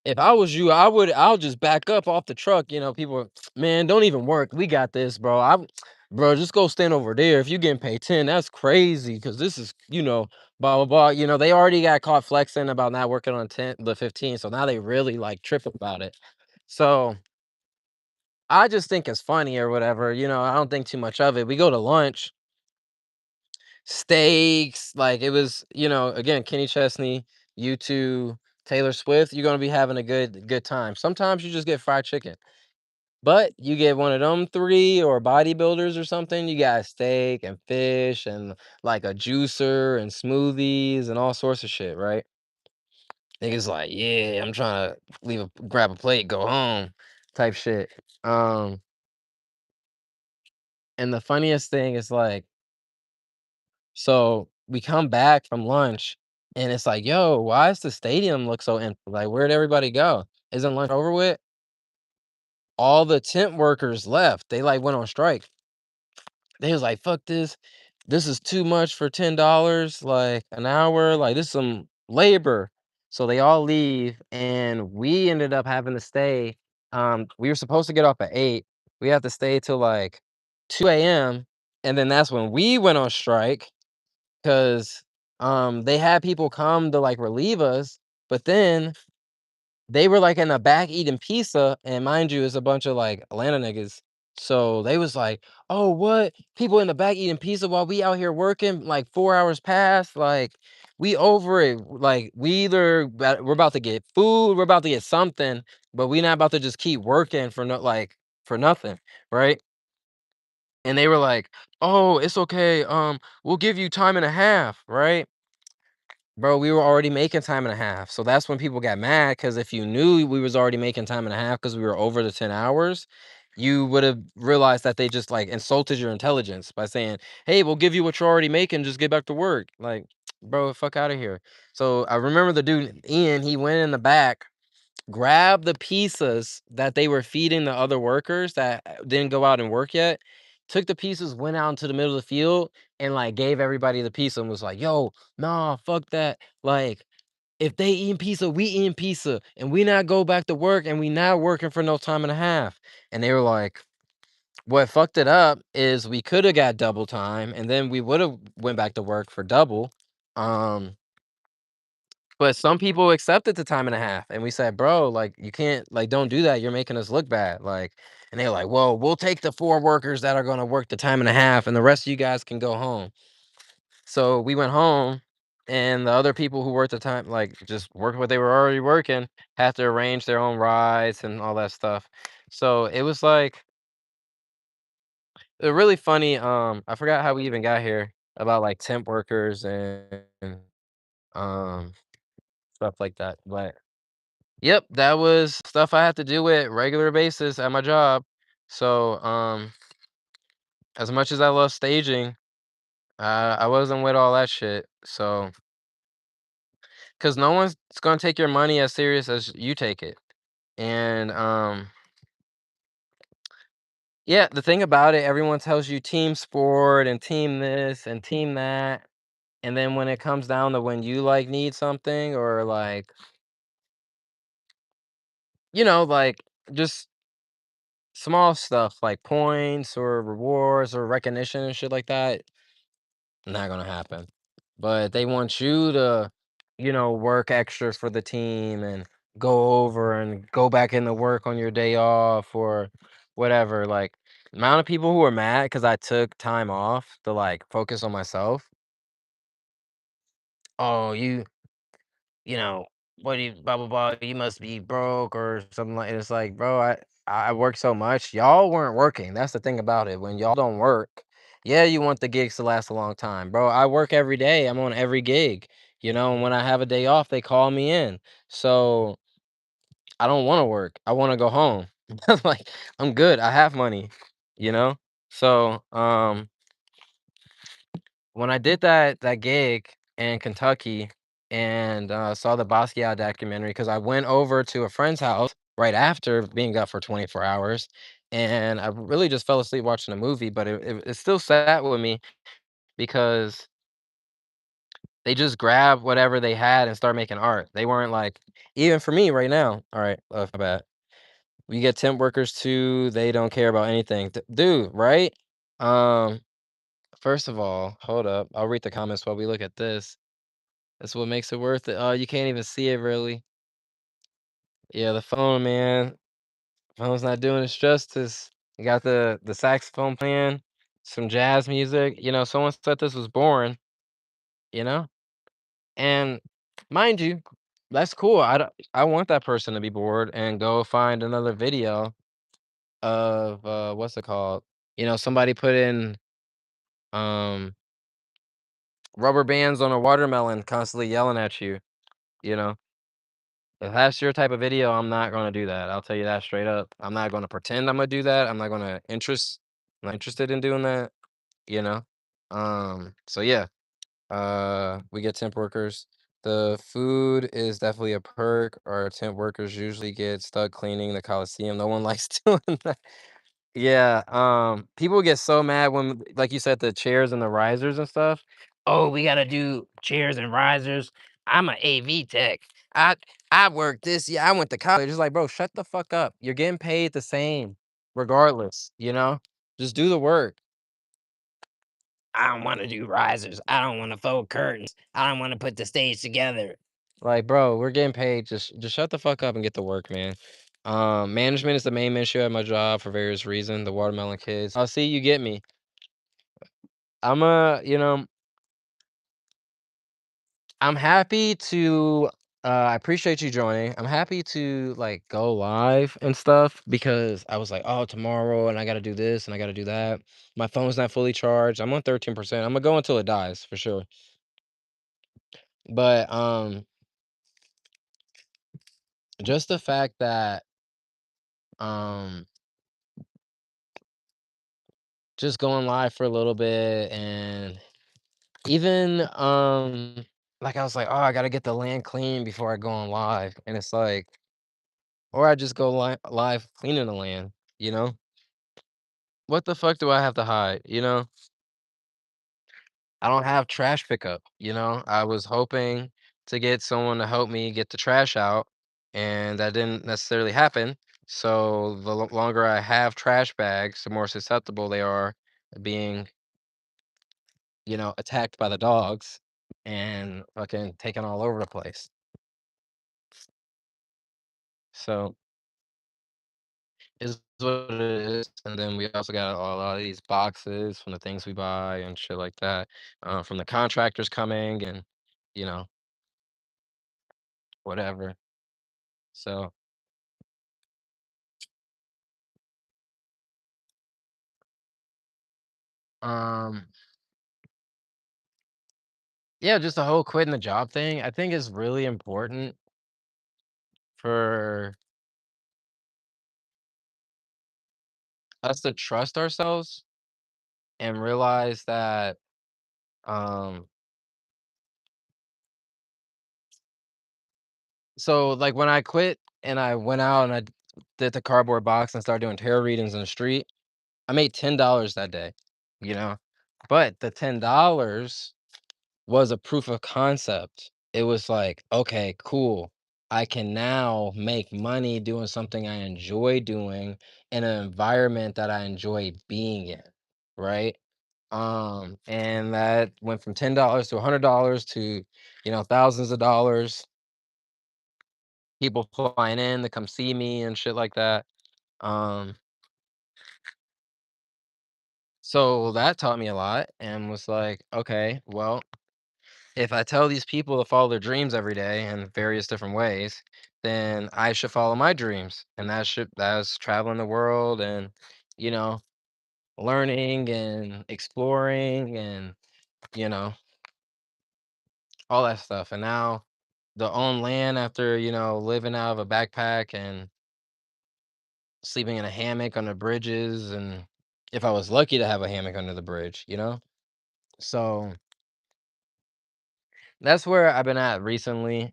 If I was you, I'll just back up off the truck." People, "Man, don't even work. We got this, bro. Bro, just go stand over there. If you getting paid 10, that's crazy. Cause this is, blah blah blah." They already got caught flexing about not working on 10, the 15. So now they really like tripping about it. So I just think it's funny or whatever. I don't think too much of it. We go to lunch, steaks, like it was, again, Kenny Chesney, U2, Taylor Swift. You're gonna be having a good time. Sometimes you just get fried chicken. But you get one of them 3 or bodybuilders or something, you got steak and fish and, like, a juicer and smoothies and all sorts of shit, right? Niggas like, "Yeah, I'm trying to grab a plate, go home," type shit. Um, and the funniest thing is, like, so we come back from lunch, and it's like, "Yo, why does the stadium look so empty? Like, where'd everybody go? Isn't lunch over with?" All the temp workers left, they, like, went on strike. They was like, "Fuck this. This is too much for $10, like, an hour, like, this some labor." So they all leave, and we ended up having to stay. We were supposed to get off at 8. We had to stay till, like, 2 AM, and then that's when we went on strike 'cause, they had people come to, like, relieve us, but then they were, like, in the back eating pizza, and mind you, it's a bunch of, like, Atlanta niggas. So they was like, "Oh, what? People in the back eating pizza while we out here working, like, 4 hours past, like, we over it. Like we either we're about to get food, we're about to get something, but we not about to just keep working for no like for nothing, right? And they were like, "Oh, it's okay. We'll give you time and a half, right?" Bro, we were already making time and a half. So that's when people got mad because if you knew we was already making time and a half because we were over the 10 hours, you would have realized that they just like insulted your intelligence by saying, "Hey, we'll give you what you're already making, just get back to work." Like, bro, fuck out of here. So I remember the dude Ian, he went in the back, grabbed the pizzas that they were feeding the other workers that didn't go out and work yet, took the pieces, went out into the middle of the field, and like gave everybody the pizza and was like, "Yo, nah, fuck that. Like, if they eating pizza, we eating pizza, and we not go back to work, and we not working for no time and a half." And they were like, "What fucked it up is we could have got double time, and then we would have went back to work for double." Um, but some people accepted the time and a half, and we said, "Bro, like, you can't like, don't do that, you're making us look bad," like and they're like, "Well, we'll take the 4 workers that are gonna work the time and a half, and the rest of you guys can go home." So, we went home, and the other people who worked the time like, just worked what they were already working, had to arrange their own rides and all that stuff. So, it was, like, really funny, I forgot how we even got here about, like, temp workers and, um, stuff like that, but yep, that was stuff I had to do with regular basis at my job. So, as much as I love staging, I wasn't with all that shit. So, because no one's gonna take your money as serious as you take it. And yeah, the thing about it, everyone tells you team sport and team this and team that. And then when it comes down to when you like need something or like, like just small stuff like points or rewards or recognition and shit like that, not gonna happen. But they want you to, work extra for the team and go over and go back into work on your day off or whatever. Like, amount of people who are mad because I took time off to like focus on myself. Oh, you know, what do you blah blah blah, you must be broke or something like it's like, bro, I work so much. Y'all weren't working. That's the thing about it. When y'all don't work, yeah, you want the gigs to last a long time. Bro, I work every day. I'm on every gig. And when I have a day off, they call me in. So I don't want to work. I want to go home. Like I'm good. I have money, you know? So when I did that gig in Kentucky and, saw the Basquiat documentary, because I went over to a friend's house right after being up for 24 hours, and I really just fell asleep watching a movie, but it still sat with me because they just grabbed whatever they had and start making art. They weren't like even for me right now, alright, my bad. We get temp workers too, they don't care about anything. Dude, right? Um, first of all, hold up, I'll read the comments while we look at this. That's what makes it worth it. Oh, you can't even see it really. Yeah, the phone, man. Phone's not doing its justice. You got the saxophone playing, some jazz music. Someone said this was boring, you know? And mind you, that's cool. I want that person to be bored and go find another video of what's it called? Somebody put in um rubber bands on a watermelon constantly yelling at you, you know? If that's your type of video, I'm not gonna do that. I'll tell you that straight up. I'm not gonna pretend I'm gonna do that. I'm not interested in doing that, you know? So yeah, we get temp workers. The food is definitely a perk. Our temp workers usually get stuck cleaning the Coliseum. No one likes doing that. Yeah, people get so mad when, like you said, the chairs and the risers and stuff. Oh, we gotta do chairs and risers. I'm a AV tech. I I worked this. Yeah, I went to college. It's like, bro, shut the fuck up. You're getting paid the same, regardless. Just do the work. I don't want to do risers. I don't want to fold curtains. I don't want to put the stage together. Like, bro, we're getting paid. Just shut the fuck up and get to work, man. Management is the main issue at my job for various reasons. The watermelon kids. I'll see you get me. I'm a, I'm happy to I appreciate you joining. I'm happy to like go live and stuff because I was like, oh, tomorrow and I gotta do this and I gotta do that. My phone's not fully charged. I'm on 13%. I'm gonna go until it dies for sure. But just the fact that um just going live for a little bit and even like I was like, oh, I gotta get the land clean before I go on live. And it's like, or I just go live cleaning the land, you know? What the fuck do I have to hide, you know? I don't have trash pickup, you know? I was hoping to get someone to help me get the trash out, and that didn't necessarily happen. So the longer I have trash bags, the more susceptible they are being, attacked by the dogs and fucking taken all over the place. So is what it is. And then we also got a lot of these boxes from the things we buy and shit like that, from the contractors coming and, you know, whatever. So, um, yeah, just the whole quitting the job thing, I think is really important for us to trust ourselves and realize that, um, so like when I quit and I went out and I did the cardboard box and started doing tarot readings in the street, I made $10 that day, you know? But the $10 was a proof of concept. It was like, okay, cool. I can now make money doing something I enjoy doing in an environment that I enjoy being in, right? And that went from $10 to $100 to, thousands of dollars, people flying in to come see me and shit like that. Um, so that taught me a lot and was like, okay, well, if I tell these people to follow their dreams every day in various different ways, then I should follow my dreams. And that's traveling the world and, you know, learning and exploring and, you know, all that stuff. And now the own land after, living out of a backpack and sleeping in a hammock on the bridges and if I was lucky to have a hammock under the bridge, you know? So that's where I've been at recently.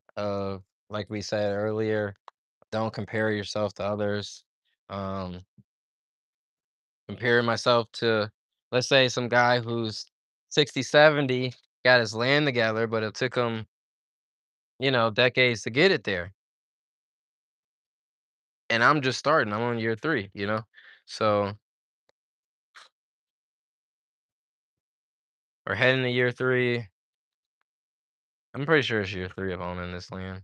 Like we said earlier, don't compare yourself to others. Um, Comparing myself to, let's say, some guy who's 60, 70, got his land together, but it took him, decades to get it there. And I'm just starting. I'm on year three, you know? So we're heading to year three. I'm pretty sure it's year three of owning this land.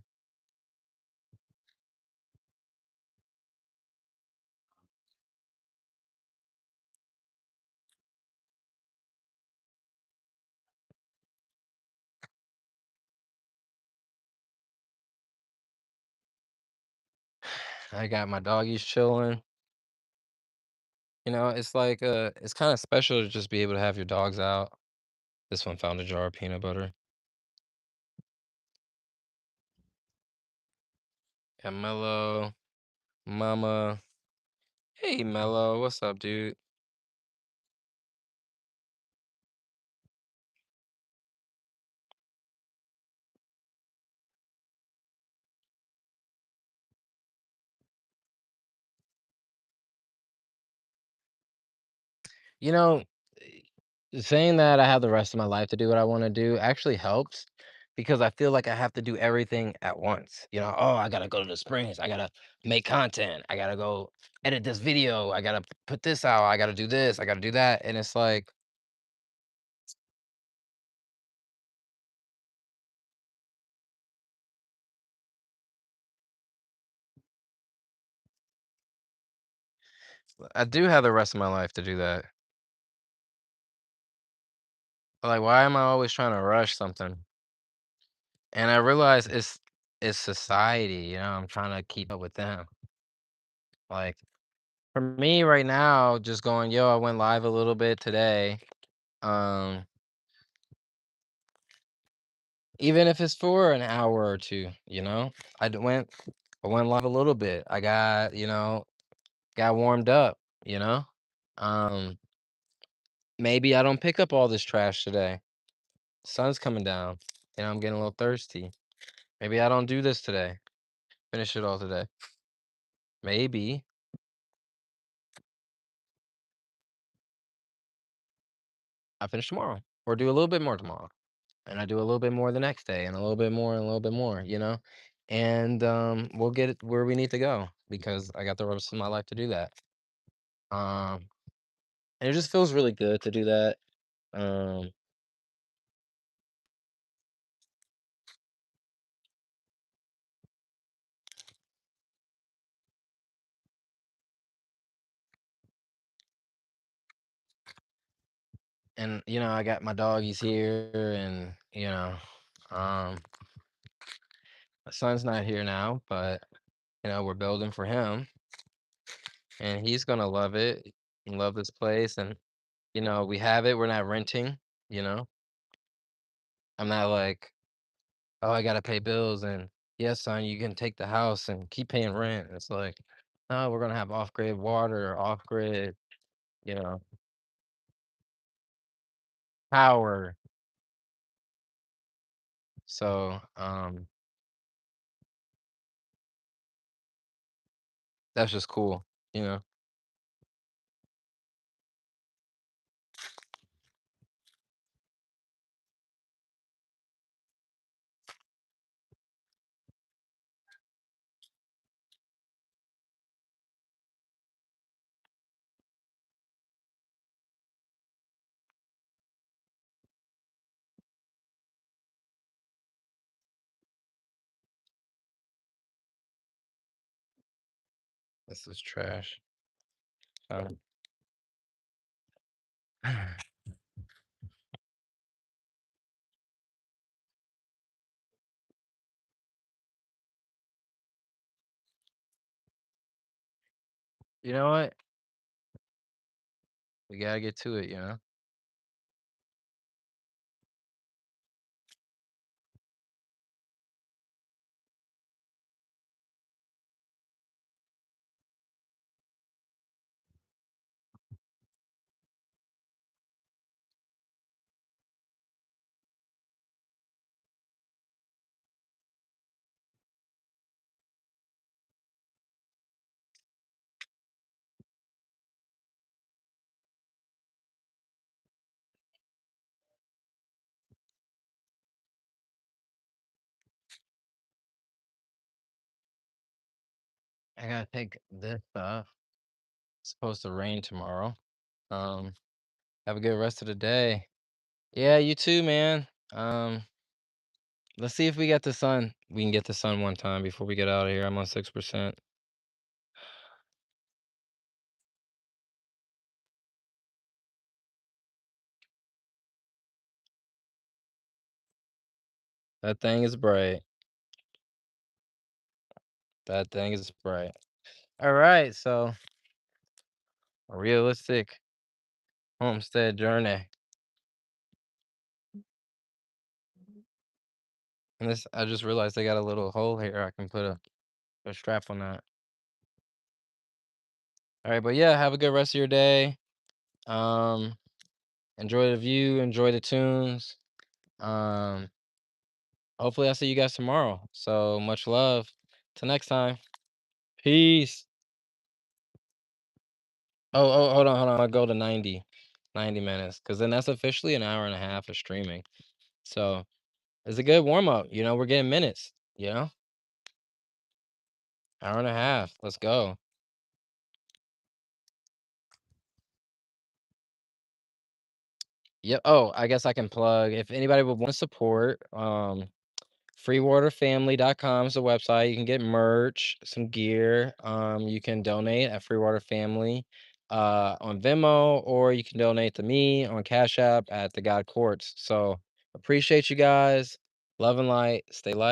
I got my doggies chilling. It's like it's kind of special to just be able to have your dogs out. This one found a jar of peanut butter. Got Mellow, Mama. Hey Mellow, what's up, dude? You know, saying that I have the rest of my life to do what I want to do actually helps because I feel like I have to do everything at once. Oh, I gotta go to the Springs. I gotta make content. I gotta go edit this video. I gotta put this out. I gotta do this. I gotta do that. And it's like, I do have the rest of my life to do that. Like, why am I always trying to rush something? And I realize it's society, I'm trying to keep up with them. Like, for me right now, just going, "Yo, I went live a little bit today." Um, Even if it's for an hour or 2, I d I went live a little bit. I got warmed up, you know? Um, Maybe I don't pick up all this trash today. Sun's coming down, I'm getting a little thirsty. Maybe I don't do this today. Finish it all today. Maybe I finish tomorrow or do a little bit more tomorrow, and I do a little bit more the next day and a little bit more and a little bit more, And, we'll get it where we need to go because I got the rest of my life to do that. Um, and it just feels really good to do that. Um, and, I got my doggies here and, um, my son's not here now, but, we're building for him and he's gonna love it and love this place. And, we have it, we're not renting, you know? I'm not like, "Oh, I gotta pay bills," and, "Yes, son, you can take the house and keep paying rent." It's like, "No, we're gonna have off-grid water, off-grid, you know, power." So, that's just cool, you know? This is trash. Um, you know what? We gotta get to it, you know? I gotta take this off. It's supposed to rain tomorrow. Um, have a good rest of the day. Yeah, you too, man. Um, let's see if we get the sun. We can get the sun one time before we get out of here. I'm on 6%. That thing is bright. That thing is bright. All right, so a realistic homestead journey. And this, I just realized they got a little hole here. I can put a strap on that. All right, but yeah, have a good rest of your day. Um, Enjoy the view, enjoy the tunes. Um, Hopefully I'll see you guys tomorrow. So much love. Till next time. Peace. Oh, hold on. I'll go to 90 minutes because then that's officially an hour and a half of streaming. So it's a good warm up. We're getting minutes, hour and a half. Let's go. Yep. Oh, I guess I can plug if anybody would want to support. Freewaterfamily.com is the website. You can get merch, some gear. You can donate at Freewater Family on Venmo, or you can donate to me on Cash App at the God Courts. So appreciate you guys. Love and light. Stay light.